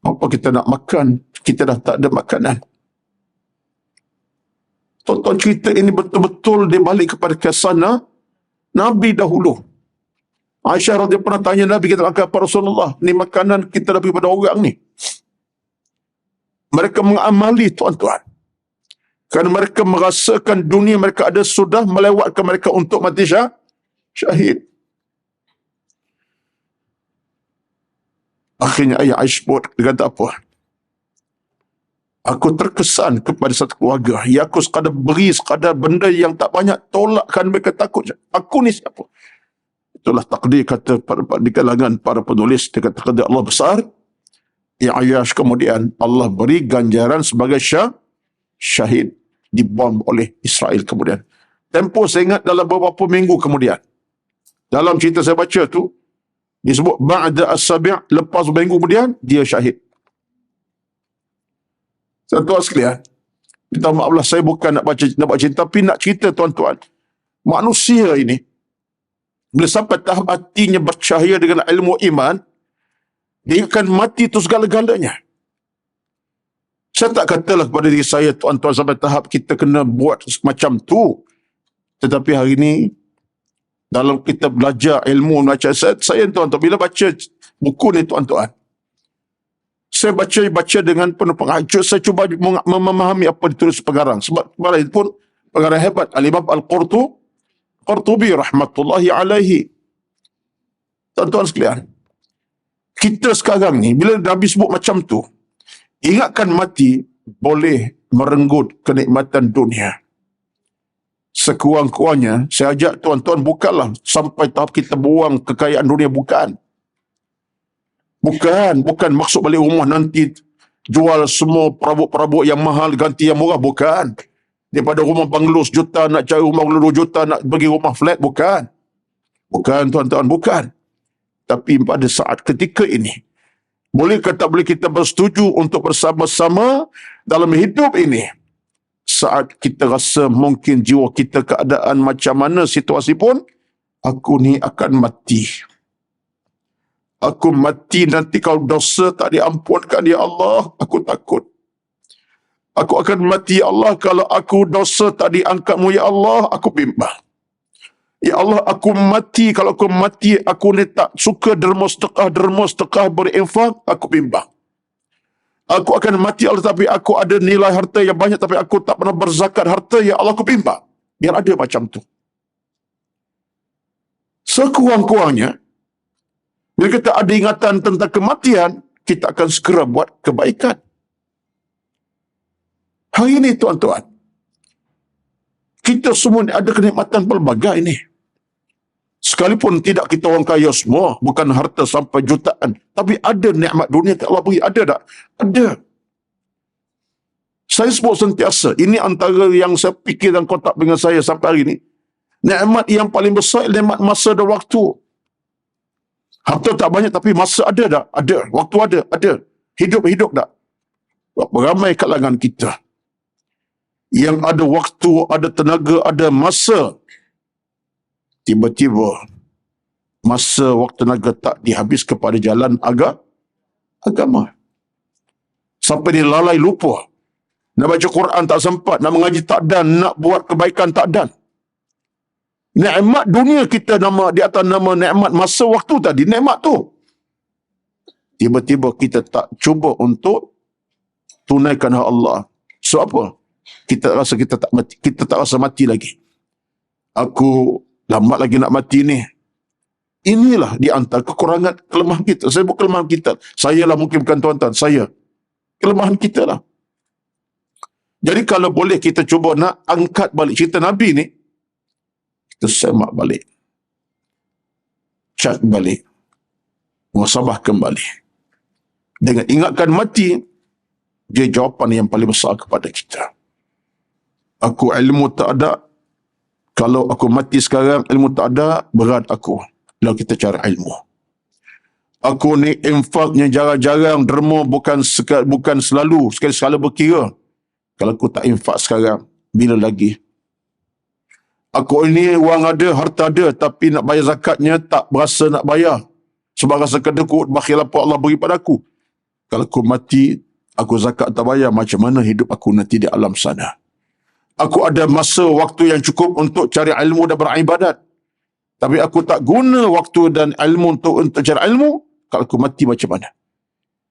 apa kita nak makan? Kita dah tak ada makanan. Tonton cerita ini betul-betul dia balik kepada kisah Nabi dahulu. Aisyah radhiyallahu pernah tanya Nabi, kita makan apa Rasulullah? Ni makanan kita dah beri pada orang ni. Mereka mengamali tuan-tuan. Kerana mereka merasakan dunia mereka ada sudah melewatkan mereka untuk mati syahid. Akhirnya ayah Aisyah dia kata apa? Aku terkesan kepada satu keluarga. Ya aku sekadar beri sekadar benda yang tak banyak, tolakkan mereka takut. Aku ni siapa? Itulah takdir kata di kalangan para penulis. Dia kata takdir Allah besar. Ya Ayyash kemudian Allah beri ganjaran sebagai syahid, dibom oleh Israel kemudian. Tempoh saya ingat dalam beberapa minggu kemudian. Dalam cerita saya baca tu, disebut ba'da as-sabi', lepas minggu kemudian, dia syahid. Tuan-tuan sekalian, minta maaflah saya bukan nak baca cerita, tapi nak cerita tuan-tuan. Manusia ini, bila sampai tahap hatinya bercahaya dengan ilmu iman, dia akan mati itu segala-galanya. Saya tak katalah kepada diri saya, tuan-tuan, sampai tahap kita kena buat macam tu. Tetapi hari ini, dalam kita belajar ilmu, macam saya tuan-tuan, bila baca buku ni tuan-tuan, saya baca dengan penuh penghajut, saya cuba memahami apa ditulis pengarang. Sebab pengarang itu pun pengarang hebat, Al-Imam Al-Qurtubi rahmatullahi alaihi. Tuan-tuan sekalian, kita sekarang ni, bila Nabi sebut macam tu, ingatkan mati boleh merenggut kenikmatan dunia. Sekurang-kurangnya, saya ajak tuan-tuan bukanlah sampai tahap kita buang kekayaan dunia, bukan. Bukan maksud balik rumah nanti jual semua perabot-perabot yang mahal ganti yang murah, bukan. Daripada rumah banglo sejuta nak cari rumah banglo 2 juta nak bagi rumah flat, bukan. Bukan tuan-tuan, bukan. Tapi pada saat ketika ini, boleh ke tak boleh kita bersetuju untuk bersama-sama dalam hidup ini. Saat kita rasa mungkin jiwa kita keadaan macam mana situasi pun, aku ni akan mati. Aku mati nanti kalau dosa tak diampunkan, ya Allah, aku takut. Aku akan mati, ya Allah, kalau aku dosa tak diangkatmu, ya Allah, aku bimbang. Ya Allah, aku mati, kalau aku mati, aku ni tak suka derma sedekah berinfak, aku bimbang. Aku akan mati, Allah, tapi aku ada nilai harta yang banyak, tapi aku tak pernah berzakat harta, ya Allah, aku bimbang. Biar ada macam tu. Sekurang-kurangnya, bila kita ada ingatan tentang kematian, kita akan segera buat kebaikan. Hari ini tuan-tuan, kita semua ada kenikmatan pelbagai ini. Sekalipun tidak kita orang kaya semua, bukan harta sampai jutaan, tapi ada nikmat dunia yang Allah beri. Ada tak? Ada. Saya sebut sentiasa, ini antara yang saya fikir dan kontak dengan saya sampai hari ini. Nikmat yang paling besar, nikmat masa dan waktu. Harta tak banyak tapi masa ada tak? Ada. Waktu ada. Hidup tak? Ramai kalangan kita yang ada waktu, ada tenaga, ada masa, tiba-tiba masa waktu tenaga tak dihabis kepada jalan agama. Sampai dia lalai lupa. Nak baca Quran tak sempat, nak mengaji tak dan, nak buat kebaikan tak dan. Nikmat dunia kita di atas nama nikmat masa waktu tadi, nikmat tu. Tiba-tiba kita tak cuba untuk tunaikan hak Allah. So apa? Kita rasa kita tak rasa mati lagi. Aku lambat lagi nak mati ni. Inilah di antara kekurangan, kelemahan kita. Saya bukan kelemahan kita. Saya lah, mungkin bukan tuan-tuan. Saya. Kelemahan kita lah. Jadi kalau boleh kita cuba nak angkat balik cerita Nabi ni, kita semak balik. Chat balik. Muhasabah kembali. Dengan ingatkan mati, dia jawapan yang paling besar kepada kita. Aku ilmu tak ada. Kalau aku mati sekarang, ilmu tak ada, berat aku. Lalu kita cari ilmu. Aku ni infaknya jarang-jarang, derma bukan selalu, sekali-sekala berkira. Kalau aku tak infak sekarang, bila lagi? Aku ini wang ada, harta ada, tapi nak bayar zakatnya tak berasa nak bayar. Sebab rasa kedekut, bakhil apa Allah beri pada aku. Kalau aku mati, aku zakat tak bayar, macam mana hidup aku nanti di alam sana? Aku ada masa waktu yang cukup untuk cari ilmu dan beribadat. Tapi aku tak guna waktu dan ilmu untuk cari ilmu. Kalau aku mati macam mana?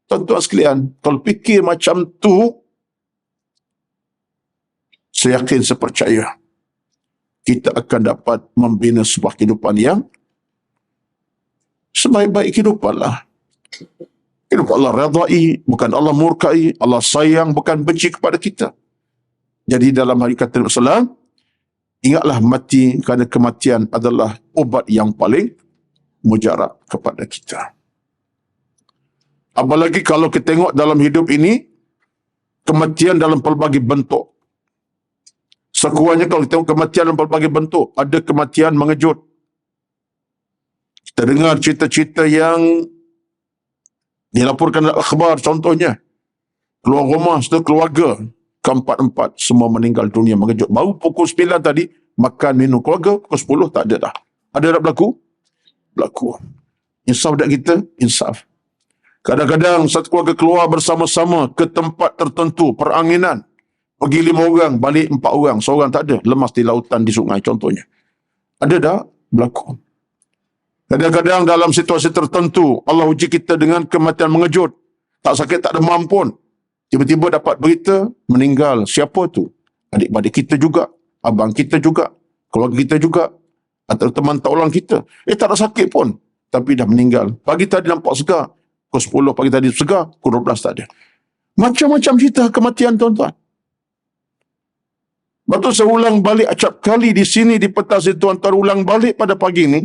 Tuan-tuan sekalian, kalau fikir macam tu, saya yakin, saya percaya, kita akan dapat membina sebuah kehidupan yang sebaik-baik kehidupan lah. Kehidupan Allah redai, bukan Allah murkai. Allah sayang, bukan benci kepada kita. Jadi dalam hari kata Rasulullah, ingatlah mati, kerana kematian adalah ubat yang paling mujarab kepada kita. Apalagi kalau kita tengok dalam hidup ini, kematian dalam pelbagai bentuk. Sekurangnya kalau kita tengok kematian dalam pelbagai bentuk, ada kematian mengejut. Kita dengar cerita-cerita yang dilaporkan dalam akhbar, contohnya, keluar rumah, setelah keluarga, keempat-empat semua meninggal dunia, mengejut. Baru pukul 9 tadi, makan, minum keluarga, pukul 10 tak ada dah. Ada tak berlaku? Berlaku. Insaf tak kita? Insaf. Kadang-kadang satu keluarga keluar bersama-sama ke tempat tertentu, peranginan. Pergi 5 orang, balik 4 orang. Seorang tak ada, lemas di lautan, di sungai contohnya. Ada tak? Berlaku. Kadang-kadang dalam situasi tertentu, Allah uji kita dengan kematian mengejut. Tak sakit, tak demam pun. Tiba-tiba dapat berita, meninggal. Siapa tu? Adik-adik kita juga, abang kita juga, keluarga kita juga, atau teman taulang kita. Tak ada sakit pun, tapi dah meninggal. Pagi tadi nampak segar, pukul 10 pagi tadi segar, pukul 12 tak ada. Macam-macam cerita kematian, tuan-tuan. Betul, saya ulang balik acap kali di sini, di petas itu, tuan-tuan, ulang balik pada pagi ini.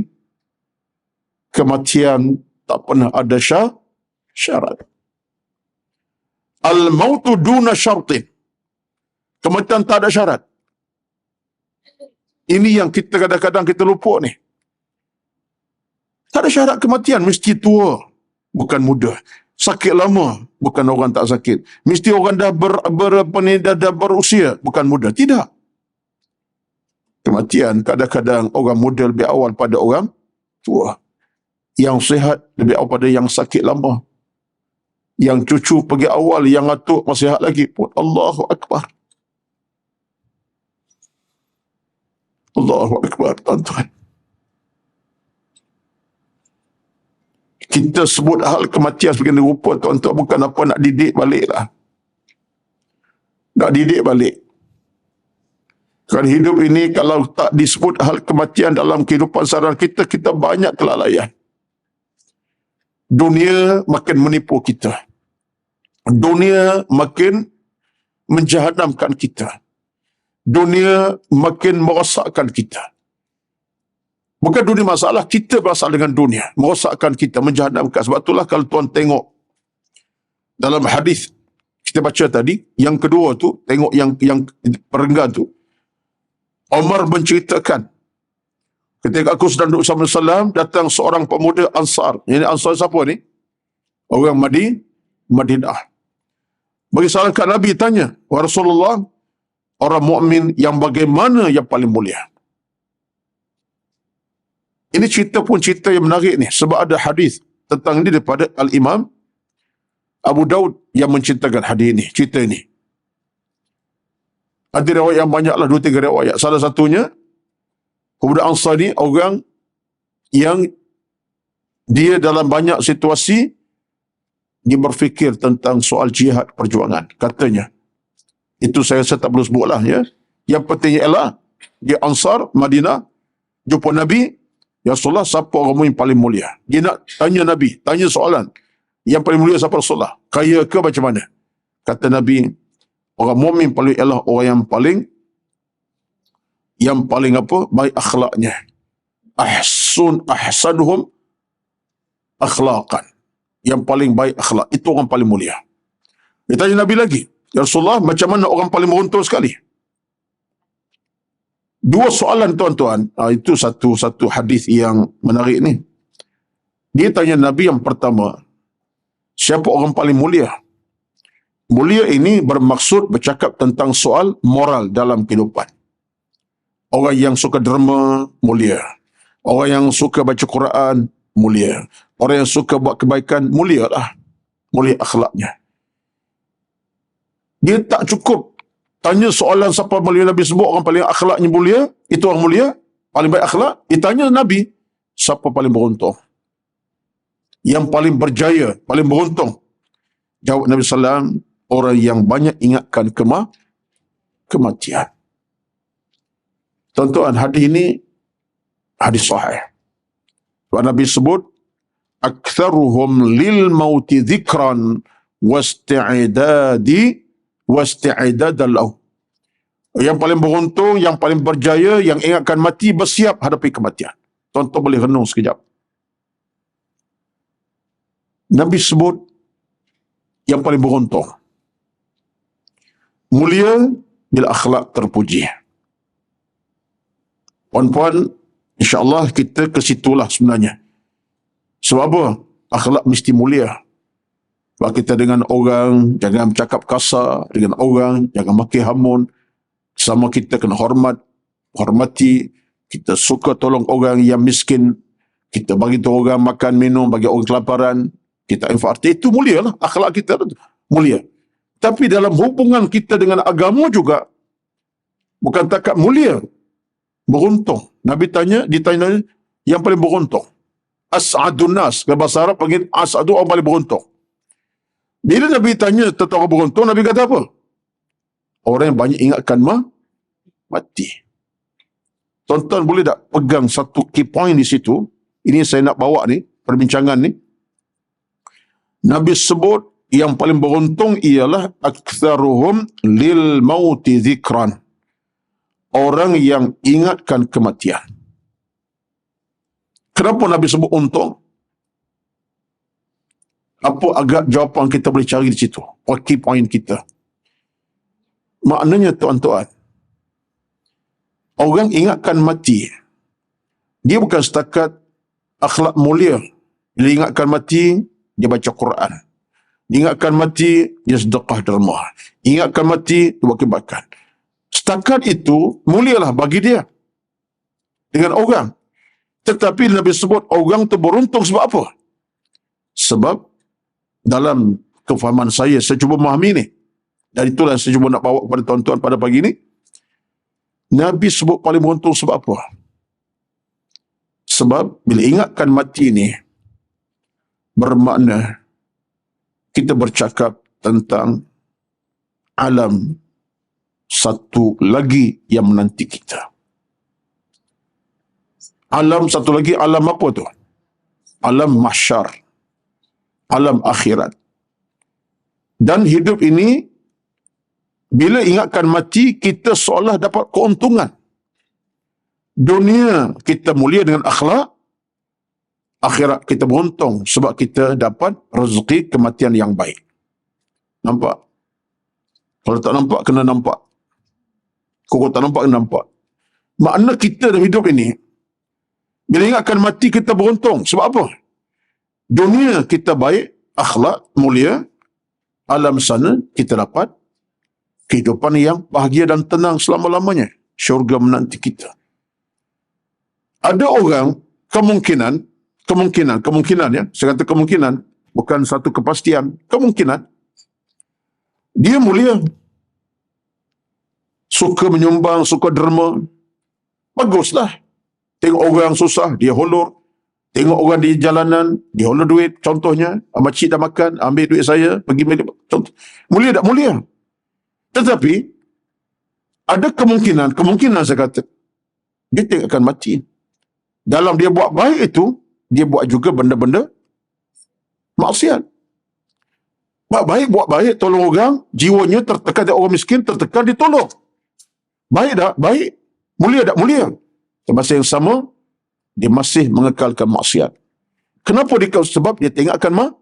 Kematian tak pernah ada syarat. Al-mautu duna syartin. Kematian tak ada syarat. Ini yang kita kadang-kadang kita lupa ni. Tak ada syarat kematian. Mesti tua, bukan muda. Sakit lama, bukan orang tak sakit. Mesti orang dah dah berusia, bukan muda. Tidak. Kematian kadang-kadang orang muda lebih awal pada orang tua. Yang sihat lebih awal pada yang sakit lama. Yang cucu pergi awal, yang atuk masih sihat lagi pun. Allahu Akbar. Allahu Akbar, tuan-tuan. Kita sebut hal kematian sebagai rupa, tuan-tuan, bukan apa nak didik balik lah. Nak didik balik. Kerana hidup ini kalau tak disebut hal kematian dalam kehidupan seharian kita, kita banyak kelalaian. Dunia makin menipu kita. Dunia makin menjahannamkan kita. Dunia makin merosakkan kita. Bukan dunia masalah, kita berasal dengan dunia. Merosakkan kita, menjahannamkan. Sebab itulah kalau tuan tengok dalam hadis kita baca tadi, yang kedua tu, tengok yang perenggan tu. Umar menceritakan, ketika aku sedang duduk sama Rasulullah, datang seorang pemuda Ansar. Ini Ansar siapa ni? Orang Madinah. Bagi salam kat Nabi, tanya, "Wahai Rasulullah, orang mukmin yang bagaimana yang paling mulia?" Ini cerita pun cerita yang menarik ni, sebab ada hadis tentang ini daripada Al-Imam Abu Daud yang menceritakan hadis ini, cerita ini. Ada riwayat yang banyaklah, 2-3 riwayat. Salah satunya, pemuda Ansar ni orang yang dia dalam banyak situasi dia berfikir tentang soal jihad perjuangan. Katanya, itu saya tak perlu sebutlah ya. Yang pentingnya ialah dia Ansar Madinah, jumpa Nabi, ya Rasulullah, siapa orang yang paling mulia? Dia nak tanya Nabi, tanya soalan. Yang paling mulia siapa Rasulullah? Kaya ke macam mana? Kata Nabi, orang mukmin paling ialah orang yang paling apa? Baik akhlaknya. Ahsanuhum akhlaqan. Yang paling baik akhlak. Itu orang paling mulia. Dia tanya Nabi lagi, ya Rasulullah, macam mana orang paling beruntung sekali? 2 soalan tuan-tuan. Itu satu hadis yang menarik ni. Dia tanya Nabi yang pertama, siapa orang paling mulia? Mulia ini bermaksud bercakap tentang soal moral dalam kehidupan. Orang yang suka derma, mulia. Orang yang suka baca Quran, mulia. Orang yang suka buat kebaikan, mulia lah. Mulia akhlaknya. Dia tak cukup tanya soalan siapa mulia. Nabi sebut orang paling akhlaknya mulia, itu orang mulia, paling baik akhlak. Ditanya Nabi, siapa paling beruntung? Yang paling berjaya, paling beruntung? Jawab Nabi SAW, orang yang banyak ingatkan kematian. Tuan-tuan, hadis ini hadis sahih. Nabi sebut, aktsaruhum lil mauti dzikran wasti'idad lahu. Yang paling beruntung, yang paling berjaya, yang ingatkan mati, bersiap hadapi kematian. Tuan-tuan boleh renung sekejap. Nabi sebut yang paling beruntung, mulia bila akhlak terpuji. Puan-puan, insya-Allah kita ke situlah sebenarnya. Sebab apa? Akhlak mesti mulia. Sebab kita dengan orang, jangan bercakap kasar. Dengan orang, jangan maki hamun. Sama kita kena hormati. Kita suka tolong orang yang miskin. Kita bagi tu orang makan, minum, bagi orang kelaparan. Kita infak. Itu mulia lah. Akhlak kita mulia. Tapi dalam hubungan kita dengan agama juga, bukan takat mulia, beruntung. Nabi ditanya yang paling beruntung. As'adun nas. Dalam bahasa Arab panggil as'adu, orang paling beruntung. Bila Nabi tanya tentang orang beruntung, Nabi kata apa? Orang yang banyak ingatkan mati. Tuan-tuan boleh tak pegang satu key point di situ? Ini saya nak bawa ni, perbincangan ni. Nabi sebut yang paling beruntung ialah aktsaruhum lil mauti dzikran. Orang yang ingatkan kematian. Kenapa Nabi sebut untung? Apa agak jawapan kita boleh cari di situ? Key point kita. Maknanya tuan-tuan, orang ingatkan mati, dia bukan setakat akhlak mulia. Bila ingatkan mati, dia baca Quran. Ingatkan mati, dia sedekah derma. Ingatkan mati, dia buat kebaikan. Setakat itu, mulialah bagi dia. Dengan orang. Tetapi Nabi sebut, orang tu beruntung sebab apa? Sebab, dalam kefahaman saya cuba memahami ni. Dan itulah saya cuba nak bawa kepada tuan-tuan pada pagi ni. Nabi sebut paling beruntung sebab apa? Sebab, bila ingatkan mati ni, bermakna, kita bercakap tentang alam satu lagi yang menanti kita. Alam satu lagi, alam apa tu? Alam mahsyar. Alam akhirat. Dan hidup ini, bila ingatkan mati, kita seolah dapat keuntungan. Dunia kita mulia dengan akhlak, akhirat kita beruntung sebab kita dapat rezeki kematian yang baik. Nampak? Kalau tak nampak, kena nampak. Kalau tak nampak, kena nampak. Makna kita dalam hidup ini, bila ingatkan mati, kita beruntung. Sebab apa? Dunia kita baik, akhlak mulia, alam sana kita dapat kehidupan yang bahagia dan tenang selama-lamanya. Syurga menanti kita. Ada orang kemungkinan ya, saya kata kemungkinan, bukan satu kepastian, kemungkinan dia mulia, suka menyumbang, suka derma, baguslah. Tengok orang susah, dia hulur. Tengok orang di jalanan, dia hulur duit. Contohnya, makcik dah makan, ambil duit saya, pergi beli. Contoh. Mulia tak mulia? Tetapi, ada kemungkinan saya kata, dia akan mati. Dalam dia buat baik itu, dia buat juga benda-benda maksiat. Buat baik, tolong orang, jiwanya tertekan, dia orang miskin, tertekan, ditolong. Baik tak? Baik. Mulia tak? Mulia. Masa yang sama, dia masih mengekalkan maksiat. Kenapa dia? Sebab dia tengok akan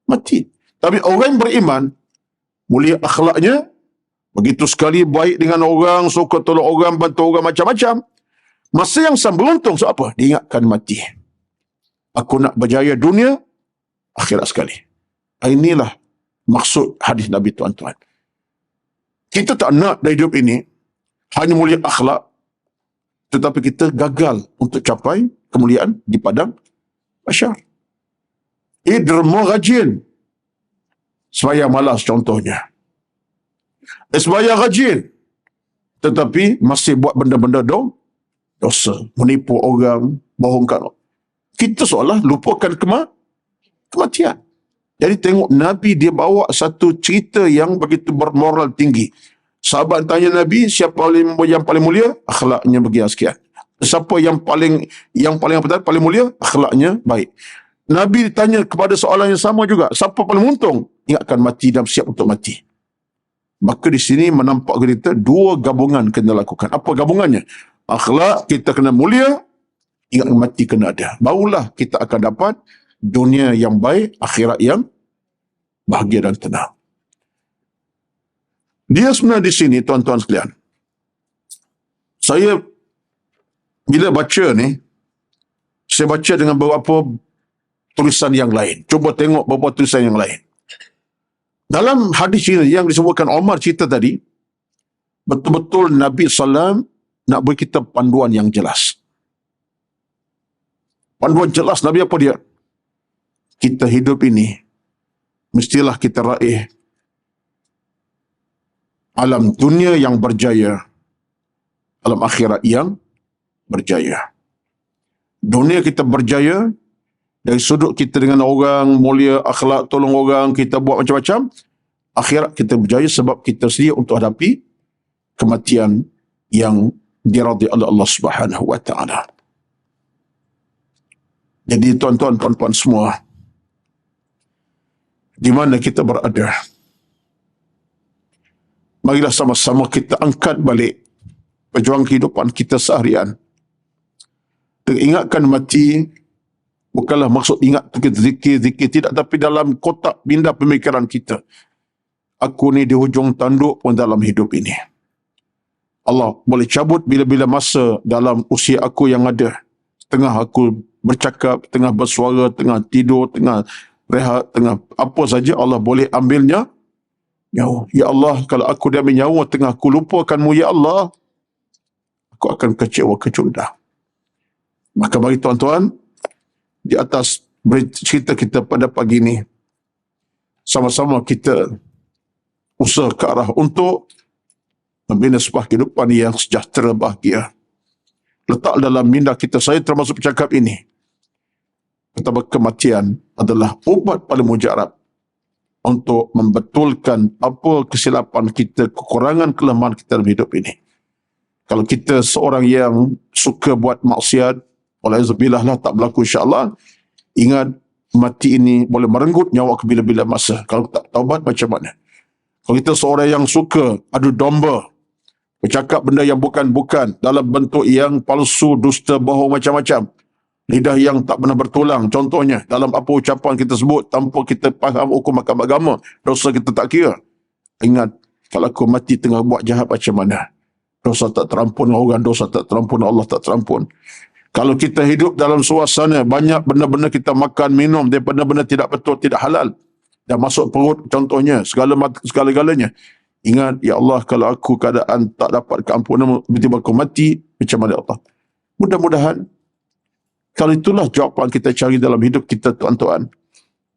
mati. Tapi orang yang beriman, mulia akhlaknya, begitu sekali baik dengan orang, suka tolong orang, bantu orang, macam-macam. Masa yang sama beruntung, so apa? Dia ingatkan mati. Aku nak berjaya dunia, akhirat sekali. Inilah maksud hadis Nabi, tuan-tuan. Kita tak nak dari hidup ini hanya mulia akhlak, tetapi kita gagal untuk capai kemuliaan di padang mahsyar. Derma rajin, sembahyang malas contohnya. Sembahyang rajin, tetapi masih buat benda-benda dosa, menipu orang, bohongkan. Kita seolah lupakan kematian. Jadi tengok Nabi, dia bawa satu cerita yang begitu bermoral tinggi. Sahabat tanya Nabi, siapa yang paling mulia? Akhlaknya sekian. Siapa yang paling paling mulia? Akhlaknya baik. Nabi tanya kepada soalan yang sama juga, siapa paling untung? Ingatkan mati dan siap untuk mati. Maka di sini menampak kita dua gabungan kena lakukan. Apa gabungannya? Akhlak kita kena mulia, ingat mati kena ada. Barulah kita akan dapat dunia yang baik, akhirat yang bahagia dan tenang. Dia sebenarnya di sini, tuan-tuan sekalian, saya bila baca ni, saya baca dengan beberapa tulisan yang lain. Cuba tengok beberapa tulisan yang lain. Dalam hadis ini yang disebutkan Omar cerita tadi, betul-betul Nabi SAW nak beri kita panduan yang jelas. Panduan jelas Nabi apa dia? Kita hidup ini, mestilah kita raih alam dunia yang berjaya, alam akhirat yang berjaya. Dunia kita berjaya, dari sudut kita dengan orang, mulia, akhlak, tolong orang, kita buat macam-macam. Akhirat kita berjaya sebab kita sedia untuk hadapi kematian yang diradhi oleh Allah Subhanahu wa taala. Jadi tuan-tuan, puan-puan semua, di mana kita berada, marilah sama-sama kita angkat balik perjuangan kehidupan kita seharian. Ingatkan mati bukanlah maksud ingat zikir-zikir tidak, tapi dalam kotak minda pemikiran kita. Aku ni di hujung tanduk pun dalam hidup ini. Allah boleh cabut bila-bila masa dalam usia aku yang ada. Tengah aku bercakap, tengah bersuara, tengah tidur, tengah rehat, tengah apa saja, Allah boleh ambilnya nyawa. Ya Allah, kalau aku dah ambil nyawa tengah aku lupakanmu, ya Allah, aku akan kecewa, kecunda. Maka bagi tuan-tuan, di atas cerita kita pada pagi ini, sama-sama kita usaha ke arah untuk membina sebuah kehidupan yang sejahtera, bahagia. Letak dalam minda kita, saya termasuk bercakap ini, betapa kematian adalah ubat paling mujarab untuk membetulkan apa kesilapan kita, kekurangan, kelemahan kita dalam hidup ini. Kalau kita seorang yang suka buat maksiat, walaizubillah lah, tak berlaku insyaAllah, ingat mati ini boleh merenggut nyawa ke bila-bila masa. Kalau tak taubat macam mana? Kalau kita seorang yang suka adu domba, bercakap benda yang bukan-bukan, dalam bentuk yang palsu, dusta, bohong, macam-macam, lidah yang tak pernah bertulang, contohnya dalam apa ucapan kita sebut tanpa kita faham hukum agama, dosa kita tak kira. Ingat, kalau aku mati tengah buat jahat macam mana? Dosa tak terampun orang, dosa tak terampun Allah, tak terampun. Kalau kita hidup dalam suasana banyak benda-benda kita makan, minum, dia benda-benda tidak betul, tidak halal, dan masuk perut, contohnya segala-galanya. Ingat, ya Allah, kalau aku keadaan tak dapat keampunan, tiba-tiba aku mati, macam mana Allah? Mudah-mudahan Kalau itulah jawapan kita cari dalam hidup kita, tuan-tuan,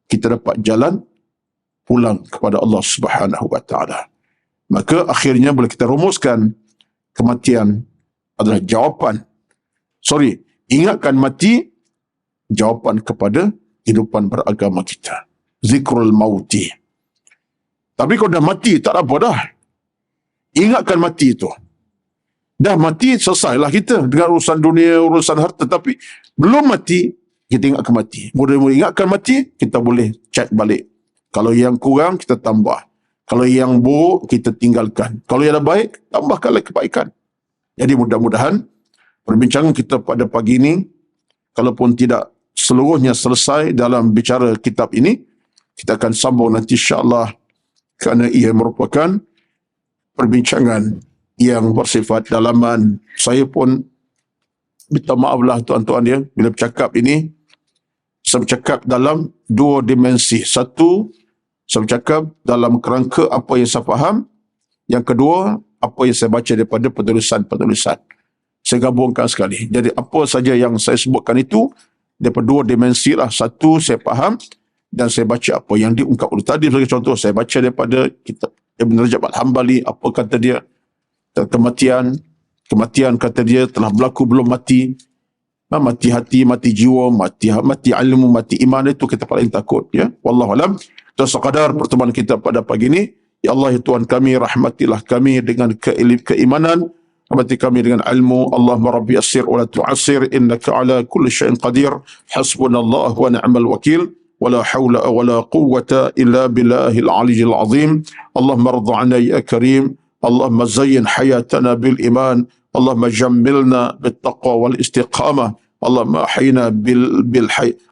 kita dapat jalan pulang kepada Allah Subhanahu wa taala. Maka akhirnya boleh kita rumuskan, kematian adalah jawapan. Ingatkan mati, jawapan kepada kehidupan beragama kita. Zikrul mauti. Tapi kalau dah mati, tak apa dah. Ingatkan mati itu. Dah mati, selesailah kita dengan urusan dunia, urusan harta. Tapi belum mati, kita ingatkan mati. Boleh ingatkan mati, kita boleh check balik. Kalau yang kurang, kita tambah. Kalau yang buruk, kita tinggalkan. Kalau yang baik, tambahkanlah kebaikan. Jadi mudah-mudahan perbincangan kita pada pagi ini, kalaupun tidak seluruhnya selesai dalam bicara kitab ini, kita akan sambung nanti insya-Allah, kerana ia merupakan perbincangan yang bersifat dalaman. Saya pun minta maaflah tuan-tuan ya, bila bercakap ini, saya bercakap dalam dua dimensi. Satu, saya bercakap dalam kerangka apa yang saya faham. Yang kedua, apa yang saya baca daripada penulisan-penulisan. Saya gabungkan sekali. Jadi apa saja yang saya sebutkan itu, daripada dua dimensi lah. Satu, saya faham dan saya baca apa yang diungkap oleh tadi. Sebagai contoh, saya baca daripada kitab Ibn Rajab Al-Hambali, apa kata dia, kematian kata dia telah berlaku belum mati. Mati hati, mati jiwa, mati ilmu, mati iman, itu kita paling takut ya. Wallahualam. Dan sekadar pertemuan kita pada pagi ini, ya Allah ya Tuhan kami, rahmatilah kami dengan keimanan, rahmati kami dengan ilmu. Allahumma rabbi yassir wa la tu'assir, innaka ala kulli syai'in qadir, hasbunallahu wa ni'mal wakil, ولا حول ولا قوة إلا بالله العلي العظيم. اللهم ارض عنا يا كريم. اللهم زين حياتنا بالإيمان. اللهم جملنا بالتقوى والاستقامة. اللهم أحينا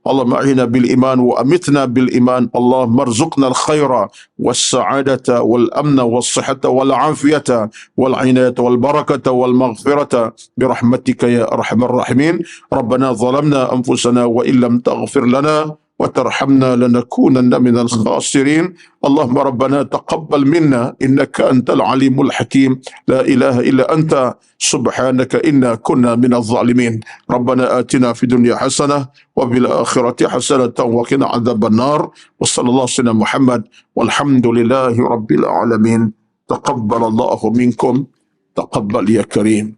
اللهم أحينا بالإيمان وأمتنا بالإيمان. اللهم ارزقنا الخير والسعادة والأمن والصحة والعافية والعناية والبركة والمغفرة برحمتك يا أرحم الراحمين. ربنا ظلمنا أنفسنا وإن لم تغفر لنا وترحمنا لنكونن من الخاسرين. اللهم ربنا تقبل منا إنك أنت العليم الحكيم. لا إله إلا أنت سبحانك إنا كنا من الظالمين. ربنا آتنا في الدنيا حسنة وفي الآخرة حسنة وقنا عذاب النار. وصلى الله على سيدنا محمد والحمد لله رب العالمين. تقبل الله منكم. تقبل يا كريم.